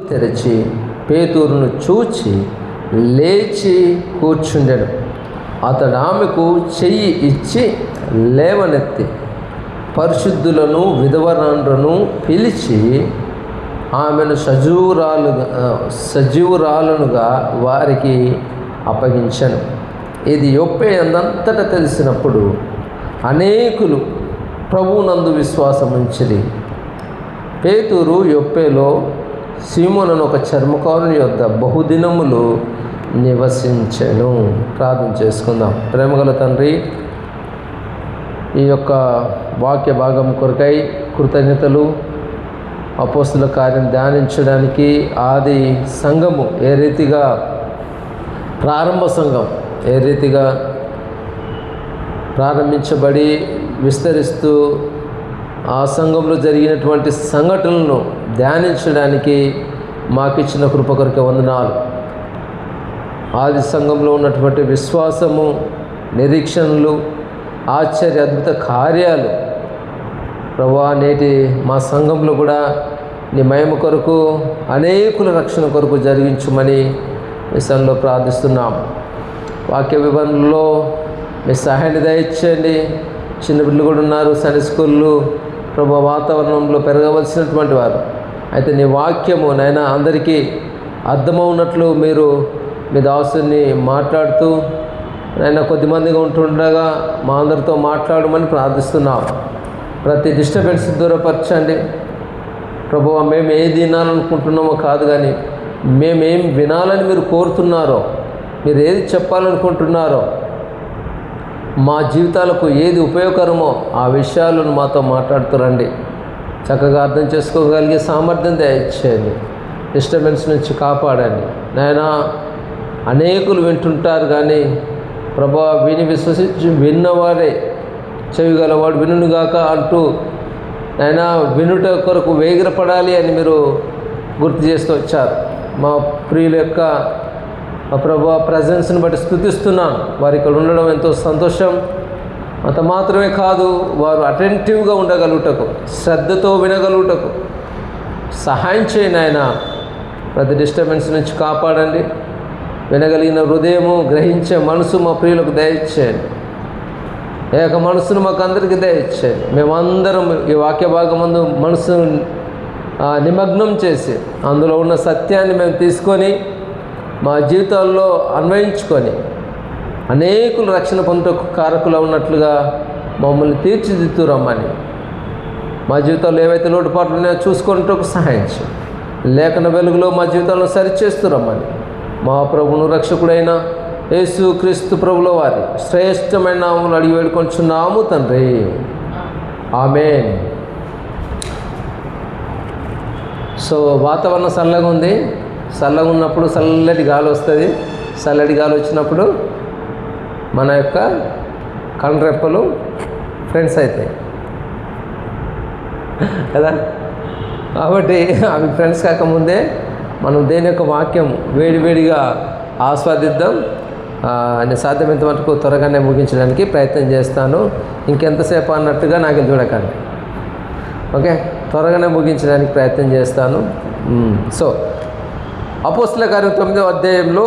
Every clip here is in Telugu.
తెరచి పేతురును చూచి లేచి కూర్చుండెను. అతడు ఆమెకు చెయ్యి ఇచ్చి లేవనెత్తి పరిశుద్ధులను విధవరాండ్రను పిలిచి ఆమెను సజీవురాలునుగా వారికి అప్పగించెను. ఇది యొప్పే అందంతటా తెలిసినప్పుడు అనేకులు ప్రభువునందు విశ్వాసం ఉంచిరి. పేతురు యొప్పేలో సీమోనను ఒక చర్మకారుని యొద్ద బహుదినములు నివసించెను. ప్రార్థన చేసుకుందాం. ప్రేమగల తండ్రి, ఈ యొక్క వాక్య భాగం కొరకై కృతజ్ఞతలు. అపోస్తుల కార్యం ధ్యానించడానికి ఆది సంఘము ఏ రీతిగా, ప్రారంభ సంఘం ఏ రీతిగా ప్రారంభించబడి విస్తరిస్తూ ఆ సంఘంలో జరిగినటువంటి సంఘటనలను ధ్యానించడానికి మాకిచ్చిన కృప కొరకే వందనాలు. ఆది సంఘంలో ఉన్నటువంటి విశ్వాసము, నిరీక్షణలు, ఆశ్చర్య అద్భుత కార్యాలు ప్రభువా నేటి మా సంఘంలో కూడా నీ మహిమ కొరకు, అనేకుల రక్షణ కొరకు జరిగించమని విషయంలో ప్రార్థిస్తున్నాం. వాక్య వివరణలో మీ సహాయాన్ని దయచేయండి. చిన్న బిడ్డలు కూడా ఉన్నారు, సండే స్కూళ్ళు ప్రభు వాతావరణంలో పెరగవలసినటువంటి వారు. అయితే నీ వాక్యము నాయన అందరికీ అర్థమవునట్లు మీరు మీ దాసుని మాట్లాడుతూ నాయన కొద్దిమందిగా ఉంటుండగా మా అందరితో మాట్లాడమని ప్రార్థిస్తున్నాం. ప్రతి డిస్టర్బెన్స్ దూరపరచండి ప్రభువా. మేము ఏది వినాలనుకుంటున్నామో కాదు, కానీ మేమేం వినాలని మీరు కోరుతున్నారో, మీరు ఏది చెప్పాలనుకుంటున్నారో, మా జీవితాలకు ఏది ఉపయోగకరమో ఆ విషయాలను మాతో మాట్లాడుతురండి. చక్కగా అర్థం చేసుకోగలిగే సామర్థ్యం దయచేయండి. డిస్టర్బెన్స్ నుంచి కాపాడండి నాయనా. అనేకులు వింటుంటారు కానీ ప్రభువా విని విశ్వసించి విన్నవారే చెవిగలవాడు వినుగాక అంటూ నాయనా వినుట కొరకు వేగిరపడాలి అని మీరు గుర్తు చేస్తూ వచ్చారు. మా ప్రియుల యొక్క ప్రభువా ప్రజెన్స్ని బట్టి స్తుతిస్తున్నాను. వారు ఇక్కడ ఉండడం ఎంతో సంతోషం. అంత మాత్రమే కాదు, వారు అటెంటివ్గా ఉండగలుగుటకు, శ్రద్ధతో వినగలుగుటకు సహాయం చేయండి ఆయన. ప్రతి డిస్టర్బెన్స్ నుంచి కాపాడండి. వినగలిగిన హృదయము, గ్రహించే మనసు మా ప్రియులకు దయచేయండి. ఏక మనసును మాకు అందరికీ దయచేయండి. మేమందరం ఈ వాక్య భాగమందు మనసును నిమగ్నం చేసి అందులో ఉన్న సత్యాన్ని మేము తీసుకొని మా జీవితాల్లో అన్వయించుకొని అనేకులు రక్షణ పొందుటకు కారకులు ఉన్నట్లుగా మమ్మల్ని తీర్చిదిద్దురమ్మని, మా జీవితాల్లో ఏవైతే లోటుపాట్లు ఉన్నాయో చూసుకుంటూ సహాయం చేయండి. లేఖన వెలుగులో మా జీవితాలను సరిచేస్తురమ్మని మా ప్రభువును రక్షకుడైన యేసు క్రీస్తు ప్రభుల వారి శ్రేష్టమైన నామములు అడిగి వేడుకొంచున్నాము తండ్రి. ఆమేన్. సో వాతావరణం చల్లగా ఉంది. చల్లగా ఉన్నప్పుడు చల్లటి గాలి వస్తుంది. చల్లటి గాలి వచ్చినప్పుడు మన యొక్క కనురెప్పలు ఫ్రెండ్స్ అవుతాయి కదా. కాబట్టి అవి ఫ్రెండ్స్ కాకముందే మనం దేని యొక్క వాక్యం వేడివేడిగా ఆస్వాదిద్దాం. నేను సాధ్యమైనంత మటుకు త్వరగానే ముగించడానికి ప్రయత్నం చేస్తాను. ఇంకెంతసేపు అన్నట్టుగా నాకు చూడకండి, ఓకే? త్వరగానే ముగించడానికి ప్రయత్నం చేస్తాను. సో అపోస్తల కార్యం 9వ అధ్యాయంలో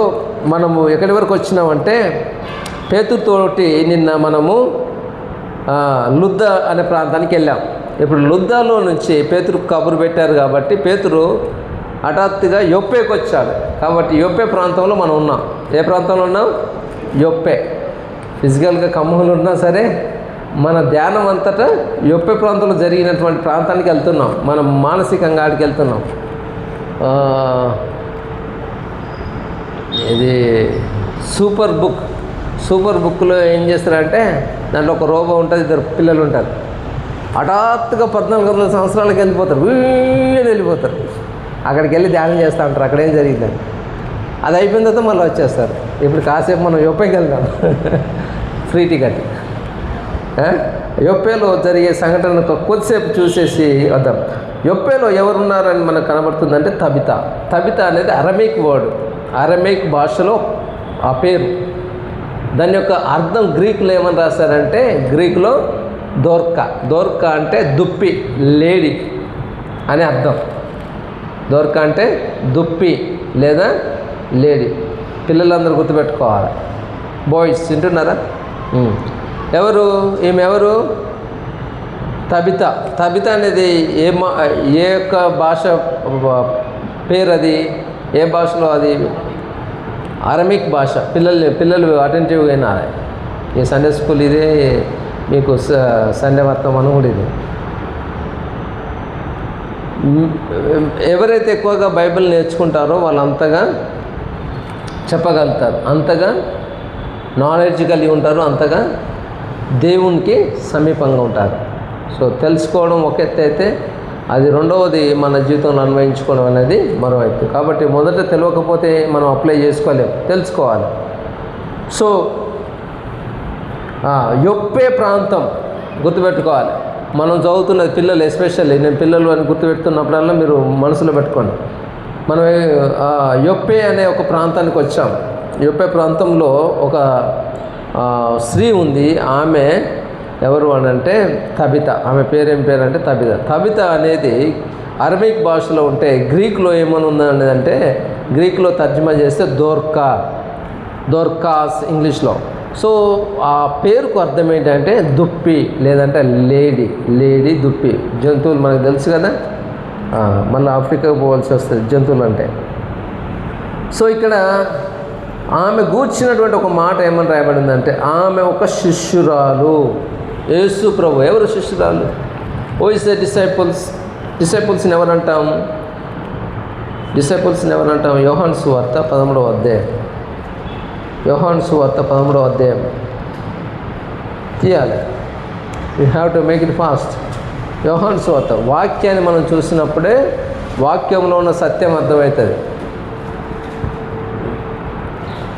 మనము ఎక్కడి వరకు వచ్చినామంటే, పేతురుతోటి నిన్న మనము లుద్ద అనే ప్రాంతానికి వెళ్ళాం. ఇప్పుడు లుద్దాలో నుంచి పేతురు కబురు పెట్టారు కాబట్టి పేతురు హఠాత్తుగా యొప్పేకి వచ్చాడు. కాబట్టి యొప్పే ప్రాంతంలో మనం ఉన్నాం. ఏ ప్రాంతంలో ఉన్నాం? యొప్పే. ఫిజికల్గా ఖమ్మంలో ఉన్నా సరే మన ధ్యానం అంతటా యొప్పే ప్రాంతంలో జరిగినటువంటి ప్రాంతానికి వెళ్తున్నాం. మనం మానసికంగా ఆడికి వెళ్తున్నాం. ఇది సూపర్ బుక్లో ఏం చేస్తారంటే, దాంట్లో ఒక రోబో ఉంటుంది, 2 పిల్లలు ఉంటారు. హఠాత్తుగా 14 సంవత్సరాలకు వెళ్ళిపోతారు, వెళ్ళిపోతారు. అక్కడికి వెళ్ళి ధ్యానం చేస్తూ ఉంటారు అక్కడేం జరిగిందని. అది అయిపోయిన తర్వాత మళ్ళీ వచ్చేస్తారు. ఇప్పుడు కాసేపు మనం యొప్పేకి వెళ్దాం, ఫ్రీ టికెట్. యొప్పేలో జరిగే సంఘటన కొద్దిసేపు చూసేసి వద్దాం. యొప్పేలో ఎవరున్నారని మనకు కనబడుతుందంటే తబిత అనేది అరమేక్ వర్డ్, అరమేక్ భాషలో ఆ పేరు. దాని యొక్క అర్థం గ్రీకులో ఏమని రాశారంటే, గ్రీకులో దోర్కా అంటే దుప్పి, లేడీ అని అర్థం. దోర్క అంటే దుప్పి లేదా లేడీ. పిల్లలందరూ గుర్తుపెట్టుకోవాలి. బాయ్స్ వింటున్నారా? ఎవరు ఈమె? ఎవరు? తబిత. తబిత అనేది ఏ యొక్క భాష పేరు? అది ఏ భాషలో? అది అరమిక్ భాష. పిల్లలు అటెంటివ్గా వినాలి. ఈ సండే స్కూల్ ఇదే, మీకు సండే వర్తమానం కూడా ఇది. ఎవరైతే ఎక్కువగా బైబిల్ నేర్చుకుంటారో వాళ్ళు అంతగా చెప్పగలుగుతారు, అంతగా నాలెడ్జ్ కలిగి ఉంటారు, అంతగా దేవునికి సమీపంగా ఉంటారు. సో తెలుసుకోవడం ఒక ఎత్తు అయితే, అది రెండవది మన జీవితంలో అన్వయించుకోవడం అనేది మరో ఎత్తు. కాబట్టి మొదట తెలియకపోతే మనం అప్లై చేసుకోలేము, తెలుసుకోవాలి. సో యొప్పే ప్రాంతం గుర్తుపెట్టుకోవాలి. మనం చదువుతున్నది పిల్లలు, ఎస్పెషల్లీ నేను పిల్లలు అని గుర్తుపెడుతున్నప్పుడల్లా మీరు మనసులో పెట్టుకోండి. మనం యొప్పే అనే ఒక ప్రాంతానికి వచ్చాం. యొప్పే ప్రాంతంలో ఒక స్త్రీ ఉంది. ఆమె ఎవరు అని అంటే తబిత. ఆమె పేరేం పేరు అంటే తబిత. తబిత అనేది అరబిక్ భాషలో ఉంటే, గ్రీక్లో ఏమని ఉందనేదంటే, గ్రీక్లో తర్జుమా చేస్తే దోర్కాస్ ఇంగ్లీష్లో. సో ఆ పేరుకు అర్థం ఏంటంటే దుప్పి లేదంటే లేడీ దుప్పి. జంతువులు మనకు తెలుసు కదా, మళ్ళీ ఆఫ్రికాకు పోవాల్సి వస్తుంది జంతువులు అంటే. సో ఇక్కడ ఆమె గూర్చినటువంటి ఒక మాట ఏమని రాయబడిందంటే, ఆమె ఒక శిష్యురాలు. యేసు ప్రభు. ఎవరు శిష్యురాలు? Oh is the డిసైపుల్స్ని ఎవరంటాం? యోహాను సువార్త 13వ అధ్యాయం. యోహాను సువార్త 13వ అధ్యాయం తీయాలి. You have to make it fast. యోహాను సువార్త వాక్యాన్ని మనం చూసినప్పుడే వాక్యంలో ఉన్న సత్యం అర్థమవుతుంది.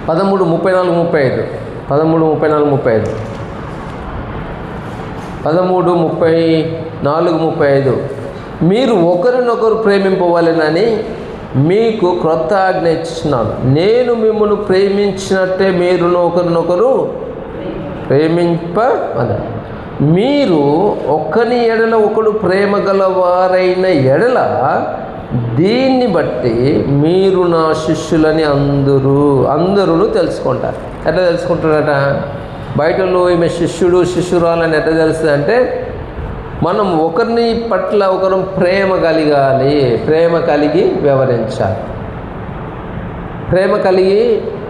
13:34-35. 13:34-35. మీరు ఒకరినొకరు ప్రేమింపవలెనని మీకు క్రొత్త ఆజ్ఞ ఇచ్చినాను. నేను మిమ్మల్ని ప్రేమించినట్టే మీరును ఒకరినొకరు ప్రేమింపవలెను. మీరు ఒకని ఎడల ఒకడు ప్రేమ గలవారైన ఎడల దీన్ని బట్టి మీరు నా శిష్యులని అందరూ తెలుసుకుంటారు. ఎట్లా తెలుసుకుంటారట? బయటలో ఈమె శిష్యురాలని ఎట్లా తెలుస్తుంది అంటే, మనం ఒకరిని పట్ల ఒకరు ప్రేమ కలిగి వ్యవహరించాలి. ప్రేమ కలిగి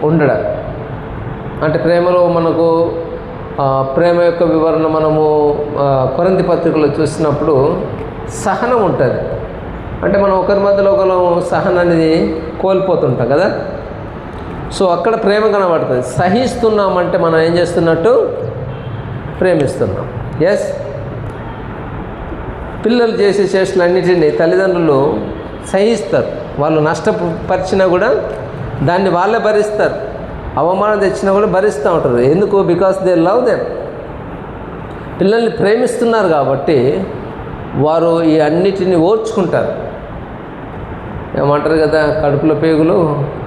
ఉండడం అంటే, ప్రేమలో మనకు ప్రేమ యొక్క వివరణ మనము కొరింథీ పత్రికలో చూసినప్పుడు సహనం ఉంటుంది. అంటే మనం ఒకరి మధ్యలో ఒకరు సహనాన్ని కోల్పోతుంటాం కదా. సో అక్కడ ప్రేమ కనబడుతుంది. సహిస్తున్నామంటే మనం ఏం చేస్తున్నట్టు? ప్రేమిస్తున్నాం. ఎస్, పిల్లలు చేసే చేష్టలన్నిటినీ తల్లిదండ్రులు సహిస్తారు. వాళ్ళు నష్టపరిచినా కూడా దాన్ని వాళ్ళే భరిస్తారు. అవమానం తెచ్చినా కూడా భరిస్తూ ఉంటారు. ఎందుకు? Because they love them. పిల్లల్ని ప్రేమిస్తున్నారు కాబట్టి వారు ఈ అన్నిటిని ఓర్చుకుంటారు. ఏమంటారు కదా, కడుపులో పేగులు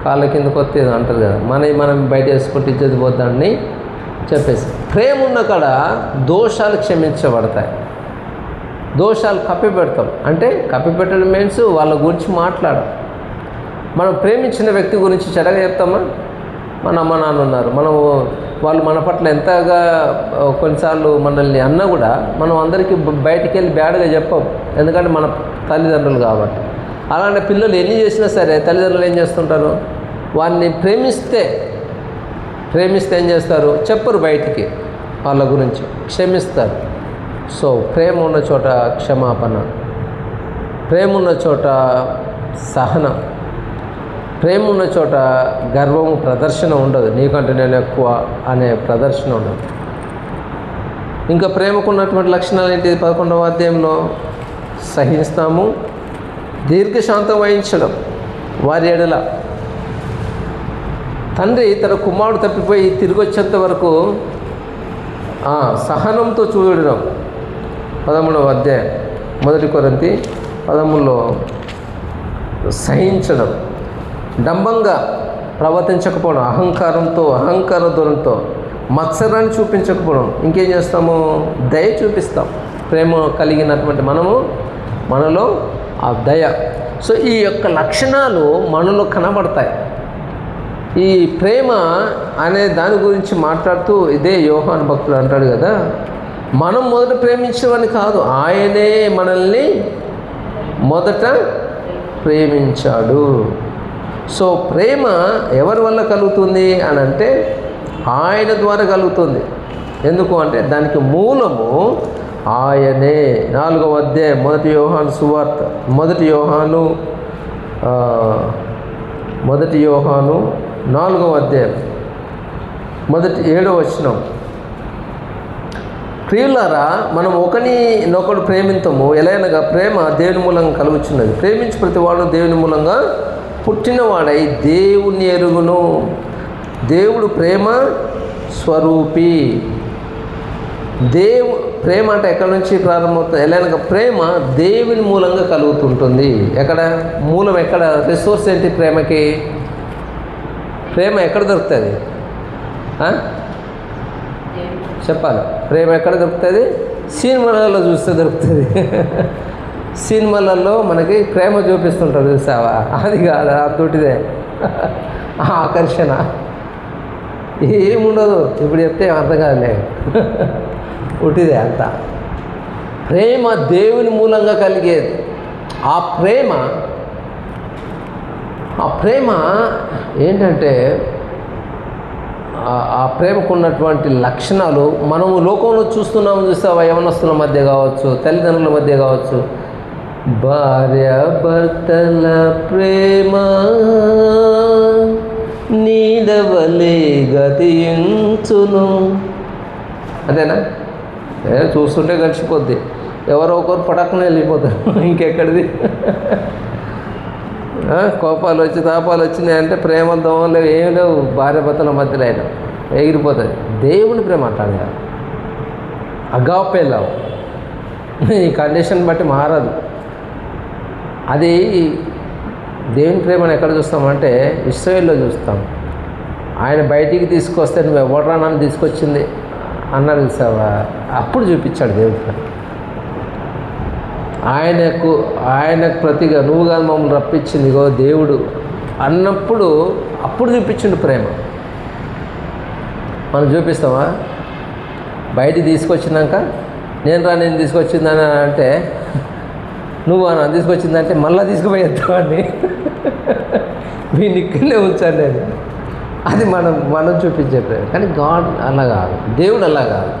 కాళ్ళ కిందకు వస్తేది అంటారు కదా. మనం బయట వేసుకుంటే ఇచ్చేది పోద్దాన్ని చెప్పేసి. ప్రేమ ఉన్న కాడ దోషాలు క్షమించబడతాయి. దోషాలు కప్పిపెడతాం. అంటే కప్పిపెట్టడం మీన్స్ వాళ్ళ గురించి మాట్లాడడం. మనం ప్రేమించిన వ్యక్తి గురించి చెడగా చెప్తామా? మన అమ్మ నాన్న ఉన్నారు, వాళ్ళు మన పట్ల ఎంతగా కొన్నిసార్లు మనల్ని అన్నా కూడా మనం అందరికీ బయటికి వెళ్ళి బ్యాడ్గా చెప్పాం. ఎందుకంటే మన తల్లిదండ్రులు కాబట్టి. అలాంటి పిల్లలు ఎన్ని చేసినా సరే తల్లిదండ్రులు ఏం చేస్తుంటారు? వారిని ప్రేమిస్తే ఏం చేస్తారు? చెప్పరు బయటికి, వాళ్ళ గురించి క్షమిస్తారు. సో ప్రేమ ఉన్న చోట క్షమాపణ, ప్రేమ ఉన్న చోట సహనం, ప్రేమ ఉన్న చోట గర్వము ప్రదర్శన ఉండదు. నీకంటే నేను ఎక్కువ అనే ప్రదర్శన ఉండదు. ఇంకా ప్రేమకు ఉన్నటువంటి లక్షణాలు ఏంటి? 11వ అధ్యాయంలో సహిస్తాము, దీర్ఘశాంతం వహించడం, వారి ఎడల. తండ్రి తన కుమారుడు తప్పిపోయి తిరిగి వచ్చేంత వరకు సహనంతో చూడడం. 13వ అధ్యాయం 1 కొరింథీ 13లో సహించడం, డంబంగా ప్రవర్తించకపోవడం, అహంకార ధోరణితో మత్సరాన్ని చూపించకపోవడం. ఇంకేం చేస్తాము? దయ చూపిస్తాం. ప్రేమ కలిగినటువంటి మనలో ఆ దయ సో ఈ యొక్క లక్షణాలు మనలో కనబడతాయి. ఈ ప్రేమ అనే దాని గురించి మాట్లాడుతూ ఇదే యోహాను భక్తుడు అంటాడు కదా, మనం మొదట ప్రేమించమని కాదు, ఆయనే మనల్ని మొదట ప్రేమించాడు. సో ప్రేమ ఎవరి వల్ల కలుగుతుంది అని అంటే ఆయన ద్వారా కలుగుతుంది. ఎందుకు అంటే దానికి మూలము ఆయనే. 4వ అధ్యాయం 1 యోహాను సువార్త, 1 యోహాను 4వ అధ్యాయం 7వ వచనం, ప్రియులారా మనం ఒకరినొకడు ప్రేమింతము, ఎలాగనగా ప్రేమ దేవుని మూలంగా కలుగుచున్నది. ప్రేమించి ప్రతివాడు దేవుని మూలంగా పుట్టినవాడై దేవుని ఎరుగును. దేవుడు ప్రేమ స్వరూపి. ప్రేమ అంటే ఎక్కడి నుంచి ప్రారంభమవుతుంది? ఎలాగనగా ప్రేమ దేవుని మూలంగా కలుగుతుంటుంది. ఎక్కడ మూలం? ఎక్కడ రిసోర్స్ ఏంటి ప్రేమకి? ప్రేమ ఎక్కడ దొరుకుతుంది? చెప్పాలి. ప్రేమ ఎక్కడ దొరుకుతుంది? సినిమాలలో చూస్తే దొరుకుతుంది. సినిమాలలో మనకి ప్రేమ చూపిస్తుంటారు, చూసావా? అది కాదు, అదొకటిదే ఆకర్షణ. ఏముండదు, ఇప్పుడు చెప్తే అర్థం కాదులే, ఉట్టిదే అంత. ప్రేమ దేవుని మూలంగా కలిగేది. ఆ ప్రేమ ఏంటంటే ఆ ప్రేమకు ఉన్నటువంటి లక్షణాలు మనము లోకంలో చూస్తున్నాము, చూస్తావా? యవనస్తుల మధ్య కావచ్చు, తల్లిదండ్రుల మధ్య కావచ్చు, భార్యాభర్తల ప్రేమ నీడవలే గతించును. అదేనా? చూస్తుంటే గడిచిపోద్ది, ఎవరో ఒకరు పడకనే వెళ్ళిపోతారు. ఇంకెక్కడిది? కోపాలు వచ్చి తాపాలు వచ్చినాయి అంటే ప్రేమ దోమలు ఏమి లేవు, భార్యాభర్తల మధ్యలో అయినా ఎగిరిపోతుంది. దేవుని ప్రేమ అంటాడు, అగాపే లవ్. ఈ కండిషన్ బట్టి మారదు. అది దేవుని ప్రేమను ఎక్కడ చూస్తామంటే ఇశ్రాయేల్లో చూస్తాం. ఆయన బయటికి తీసుకొస్తే నువ్వు ఎవడరా నన్ను తీసుకొచ్చింది అన్నాడు, చూసావా? అప్పుడు చూపించాడు దేవుని ప్రేమ. ఆయనకు ప్రతిగా నువ్వు కాదు మమ్మల్ని రప్పించింది ఇగో దేవుడు అన్నప్పుడు అప్పుడు చూపించిండు ప్రేమ. మనం చూపిస్తామా? బయటికి తీసుకొచ్చినాక నేను తీసుకొచ్చిందని అంటే నువ్వు నన్ను తీసుకొచ్చిందంటే మళ్ళీ తీసుకుపోయేద్దామని వీడిని ఇక్కడనే ఉంచాను నేను. అది మనం చూపించే ప్రేమ. కానీ గాడ్ అలా కాదు, దేవుడు అలా కాదు.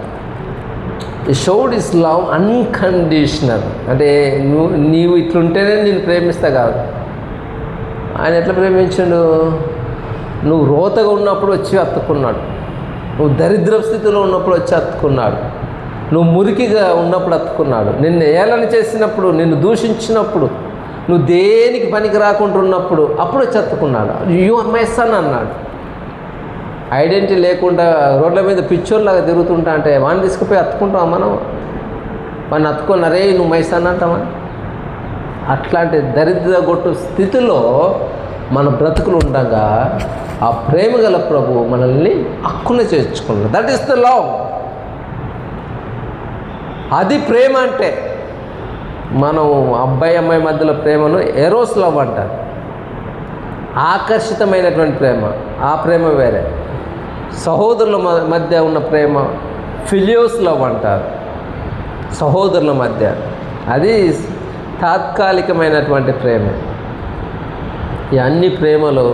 ఈ షోడ్ ఇస్ లవ్ అన్కండిషనల్. అంటే నీవు ఇట్లుంటేనే నేను ప్రేమిస్తా కాదు. ఆయన ఎట్లా ప్రేమించాడు? నువ్వు రోతగా ఉన్నప్పుడు వచ్చి అత్తుకున్నాడు, నువ్వు దరిద్ర స్థితిలో ఉన్నప్పుడు వచ్చి అత్తుకున్నాడు, నువ్వు మురికిగా ఉన్నప్పుడు అత్తుకున్నాడు, నిన్ను ఏలన చేసినప్పుడు, నిన్ను దూషించినప్పుడు, నువ్వు దేనికి పనికి రాకుండా ఉన్నప్పుడు అప్పుడు వచ్చి అత్తుకున్నాడు. యు ఆర్ మై సన్ అన్నాడు. ఐడెంటిటీ లేకుండా రోడ్ల మీద పిచ్చోర్లాగా తిరుగుతుంటా అంటే వాడిని తీసుకుపోయి అత్తుకుంటాం మనం? వాడిని అత్తుకొని అరే నువ్వు మై సన్ అంటామా? అట్లాంటి దరిద్ర గొట్టు స్థితిలో మన బ్రతుకులు ఉండగా ఆ ప్రేమ గల ప్రభు మనల్ని హక్కున చేర్చుకున్నాడు. That is the love. అది ప్రేమ అంటే. మనం అబ్బాయి అమ్మాయి మధ్యలో ప్రేమను ఎరోస్ లవ్ అంటారు, ఆకర్షితమైనటువంటి ప్రేమ. ఆ ప్రేమ వేరే. సహోదరుల మధ్య ఉన్న ప్రేమ ఫిలియోస్ లవ్ అంటారు, సహోదరుల మధ్య. అది తాత్కాలికమైనటువంటి ప్రేమ. ఈ అన్ని ప్రేమలో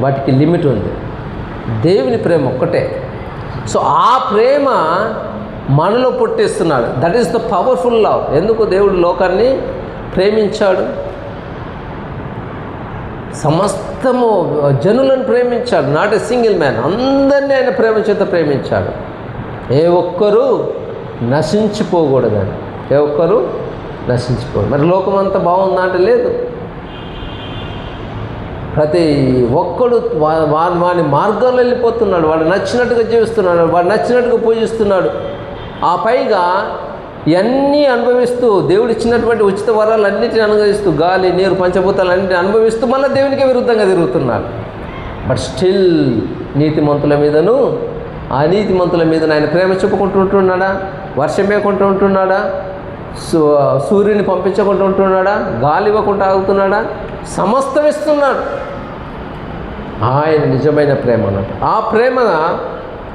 వాటికి లిమిట్ ఉంది. దేవుని ప్రేమ ఒక్కటే. సో ఆ ప్రేమ మనలో పుట్టిస్తున్నాడు. That is the powerful love. ఎందుకు దేవుడు లోకాన్ని ప్రేమించాడు? సమస్తము జనులను ప్రేమించాడు. Not a single man. అందరినీ ఆయన ప్రేమ చేత ప్రేమించాడు. ఏ ఒక్కరూ నశించిపోకూడదని. ఏ ఒక్కరూ నశించిపోదు. మరి లోకం అంతా బాగుందా అంటే లేదు. ప్రతి ఒక్కడు వాడి మార్గంలో వెళ్ళిపోతున్నాడు, వాడు నచ్చినట్టుగా జీవిస్తున్నాడు, వాడు నచ్చినట్టుగా పూజిస్తున్నాడు. ఆ పైగా ఇవన్నీ అనుభవిస్తూ, దేవుడు ఇచ్చినటువంటి ఉచిత వరాలన్నిటిని అనుభవిస్తూ, గాలి నీరు పంచభూతాలన్నింటినీ అనుభవిస్తూ మళ్ళీ దేవునికి విరుద్ధంగా తిరుగుతున్నాడు. బట్ స్టిల్ నీతిమంతుల మీదను అనీతిమంతుల మీద ఆయన ప్రేమ చూపుకుంటూ ఉంటున్నాడా? వర్షం వేయకుంటూ ఉంటున్నాడా? సూర్యుని పంపించకుండా ఉంటున్నాడా? గాలి ఇవ్వకుండా ఆగుతున్నాడా? సమస్తం ఇస్తున్నాడు. ఆయన నిజమైన ప్రేమ అన్నట్టు. ఆ ప్రేమ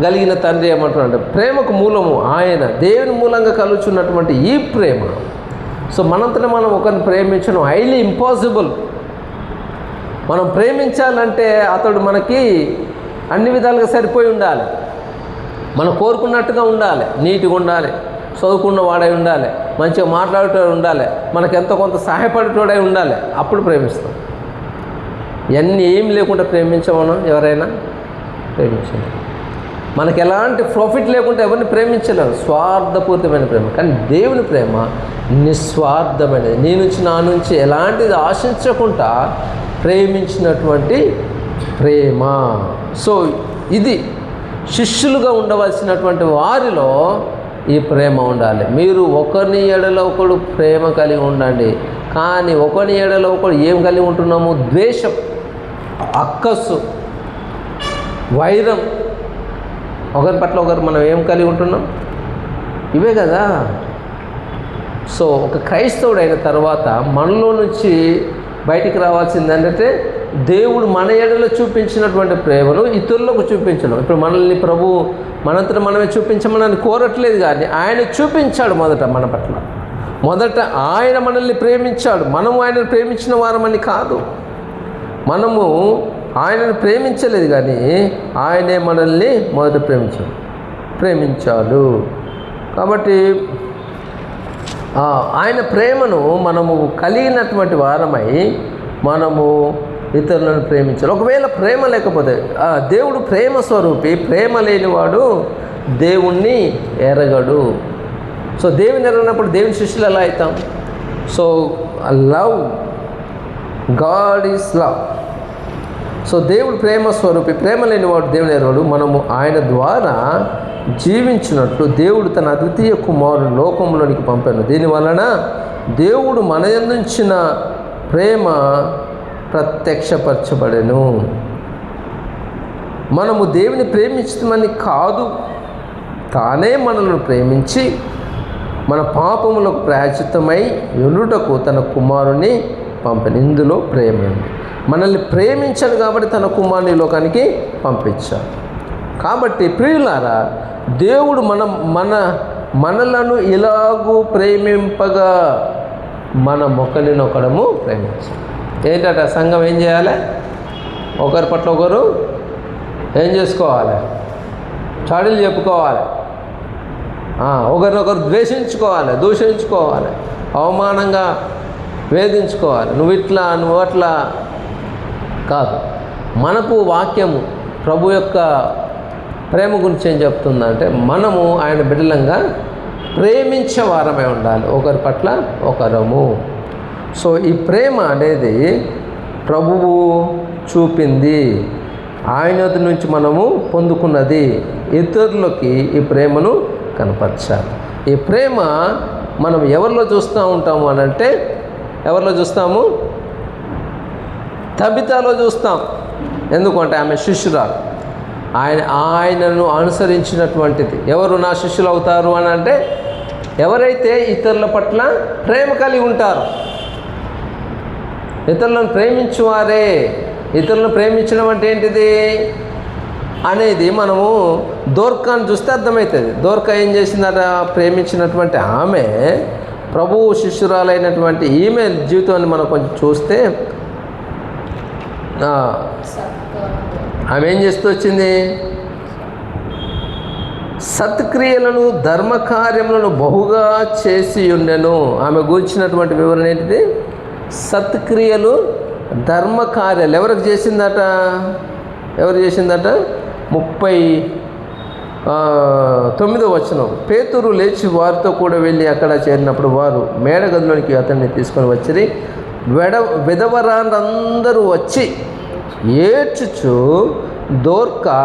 కలిగిన తండ్రి ఏమంటున్నాడు? ప్రేమకు మూలము ఆయన, దేవుని మూలంగా కలుగుచున్నటువంటి ఈ ప్రేమ. సో మనంతటా మనం ఒకరిని ప్రేమించడం హైలీ ఇంపాసిబుల్. మనం ప్రేమించాలంటే అతడు మనకి అన్ని విధాలుగా సరిపోయి ఉండాలి, మనం కోరుకున్నట్టుగా ఉండాలి, నీట్గా ఉండాలి, చదువుకున్న వాడై ఉండాలి, మంచిగా మాట్లాడేటోడు ఉండాలి, మనకు ఎంతో కొంత సహాయపడేటోడై ఉండాలి. అప్పుడు ప్రేమిస్తాం. ఇవన్నీ ఏం లేకుండా ప్రేమించమనం ఎవరైనా ప్రేమించండి. మనకు ఎలాంటి ప్రాఫిట్ లేకుండా ఎవరిని ప్రేమించలేము. స్వార్థపూరితమైన ప్రేమ. కానీ దేవుని ప్రేమ నిస్వార్థమైనది. నీ నుంచి నా నుంచి ఎలాంటిది ఆశించకుండా ప్రేమించినటువంటి ప్రేమ. సో ఇది శిష్యులుగా ఉండవలసినటువంటి వారిలో ఈ ప్రేమ ఉండాలి. మీరు ఒకరిని ఎడల ఒకడు ప్రేమ కలిగి ఉండండి. కానీ ఒకరిని ఎడల ఒకడు ఏం కలిగి ఉంటున్నాము? ద్వేషం, అక్కస్సు, వైరం. ఒకరి పట్ల ఒకరు మనం ఏం కలిగి ఉంటున్నాం? ఇవే కదా. సో ఒక క్రైస్తవుడు అయిన తర్వాత మనలో నుంచి బయటికి రావాల్సింది ఏంటంటే దేవుడు మన ఎడలో చూపించినటువంటి ప్రేమను ఇతరులకు చూపించడం. ఇప్పుడు మనల్ని ప్రభు మనంతట మనమే చూపించమని కోరట్లేదు, కానీ ఆయన చూపించాడు మన పట్ల. మొదట ఆయన మనల్ని ప్రేమించాడు. మనము ఆయనను ప్రేమించిన వారమని కాదు. మనము ఆయనను ప్రేమించలేదు, కానీ ఆయనే మనల్ని మొదట ప్రేమించాడు. కాబట్టి ఆయన ప్రేమను మనము కలిగినటువంటి వారమై మనము ఇతరులను ప్రేమించాలి. ఒకవేళ ప్రేమ లేకపోతే, దేవుడు ప్రేమ స్వరూపి, ప్రేమ లేనివాడు దేవుణ్ణి ఎరగడు. సో దేవుని ఎరగనప్పుడు దేవుని శిష్యులు ఎలా అవుతాం? So love, God is love. So దేవుడు ప్రేమ స్వరూపి, ప్రేమ లేనివాడు దేవుని ఎరగడు. మనము ఆయన ద్వారా జీవించినట్లు దేవుడు తన అద్వితీయ కుమారుని లోకంలోనికి పంపాను. దీనివలన దేవుడు మన యందుంచిన ప్రేమ ప్రత్యక్షపరచబడెను. మనము దేవుని ప్రేమించమని కాదు, తానే మనల్ని ప్రేమించి మన పాపములకు ప్రాయశ్చిత్తమై ఉండుటకు తన కుమారుని పంపాను. ఇందులో ప్రేమ ఉంది. మనల్ని ప్రేమించాడు కాబట్టి తన కుమారుని లోకానికి పంపించాడు. కాబట్టి ప్రియులారా, దేవుడు మనలను ఇలాగూ ప్రేమింపగా మనం ఒకరినొకడము ప్రేమించాలి. ఏంటంటే సంఘం ఏం చేయాలి? ఒకరి పట్ల ఒకరు ఏం చేసుకోవాలి? చాడీలు చెప్పుకోవాలి, ఒకరినొకరు ద్వేషించుకోవాలి, దూషించుకోవాలి, అవమానంగా వేధించుకోవాలి. నువ్వు ఇట్లా, నువ్వు అట్లా కాదు. మనకు వాక్యము ప్రభు యొక్క ప్రేమ గురించి ఏం చెప్తుందంటే మనము ఆయన బిడ్డలంగా ప్రేమించే వారమే ఉండాలి, ఒకరి పట్ల ఒకరము. సో ఈ ప్రేమ అనేది ప్రభువు చూపింది, ఆయన నుంచి మనము పొందుకున్నది. ఇతరులకి ఈ ప్రేమను కనపరచాలి. ఈ ప్రేమ మనం ఎవరిలో చూస్తూ ఉంటాము అని అంటే, ఎవరిలో చూస్తాము? తబితాలో చూస్తాం. ఎందుకంటే ఆమె శిష్యురాలు, ఆయనను అనుసరించినటువంటిది. ఎవరు నా శిష్యులు అవుతారు అని అంటే ఎవరైతే ఇతరుల పట్ల ప్రేమ కలిగి ఉంటారో. ఇతరులను ప్రేమించువారే. ఇతరులను ప్రేమించడం అంటే ఏంటిది అనేది మనము దోర్కాను చూస్తే అర్థమవుతుంది. దోర్కా ఏం చేసిందట? ప్రేమించినటువంటి ఆమె ప్రభువు శిష్యురాలైనటువంటి ఈమె జీవితాన్ని మనం కొంచెం చూస్తే ఆమె ఏం చేస్తూ వచ్చింది? సత్క్రియలను, ధర్మకార్యములను బహుగా చేసి ఉండెను. ఆమె గురించినటువంటి వివరణ ఏంటిది? సత్క్రియలు, ధర్మకార్యాలు. ఎవరికి చేసిందట? ఎవరు చేసిందట? 39వ వచనం. పేతురు లేచి వారితో కూడా వెళ్ళి అక్కడ చేరినప్పుడు వారు మేడగదిలోనికి అతన్ని తీసుకొని వచ్చిరి. విధవరాండ్రందరూ వచ్చి ఏడ్చుచు దోర్కా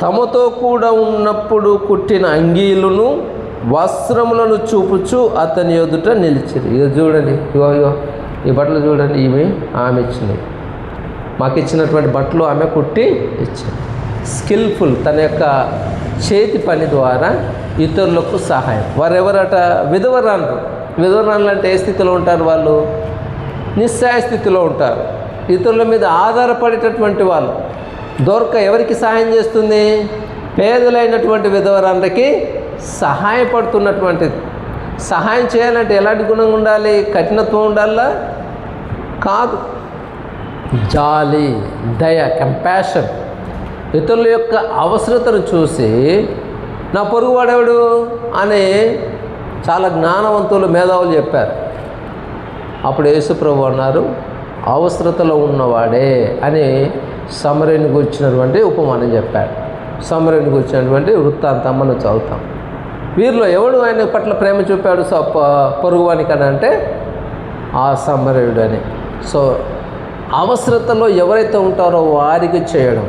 తమతో కూడా ఉన్నప్పుడు కుట్టిన అంగీలను, వస్త్రములను చూపుచు అతని ఎదుట నిలిచిరి. ఇక చూడండి, ఇగో ఈ బట్టలు చూడండి, ఆమె ఇచ్చింది. మాకు ఇచ్చినటువంటి బట్టలు ఆమె కుట్టి ఇచ్చింది. స్కిల్ఫుల్, తన యొక్క చేతి పని ద్వారా ఇతరులకు సహాయం. వారెవరట? విధవరాండ్రు. విధవరాలు అంటే ఏ స్థితిలో ఉంటారు? వాళ్ళు నిస్సహాయ స్థితిలో ఉంటారు, ఇతరుల మీద ఆధారపడేటటువంటి వాళ్ళు. దోర్క ఎవరికి సహాయం చేస్తుంది? పేదలైనటువంటి విధవరాలకి సహాయపడుతున్నటువంటిది. సహాయం చేయాలంటే ఎలాంటి గుణంగా ఉండాలి? కఠినత్వం ఉండాలా? కాదు. జాలి, దయ, కంపాషన్. ఇతరుల యొక్క అవసరతను చూసి నా పొరుగువాడెవడు అని చాలా జ్ఞానవంతులు, మేధావులు చెప్పారు. అప్పుడు యేసుప్రభు అన్నారు, అవసరతలో ఉన్నవాడే అని సమరయుని గురించినటువంటి ఉపమానం చెప్పాడు. సమరయుని గురించినటువంటి వృత్తాంతం మనం చదువుతాం. వీరిలో ఎవడు ఆయన పట్ల ప్రేమ చూపాడు పొరుగువానికని అంటే ఆ సమరయుడు అని. సో అవసరతలో ఎవరైతే ఉంటారో వారికి చేయడం.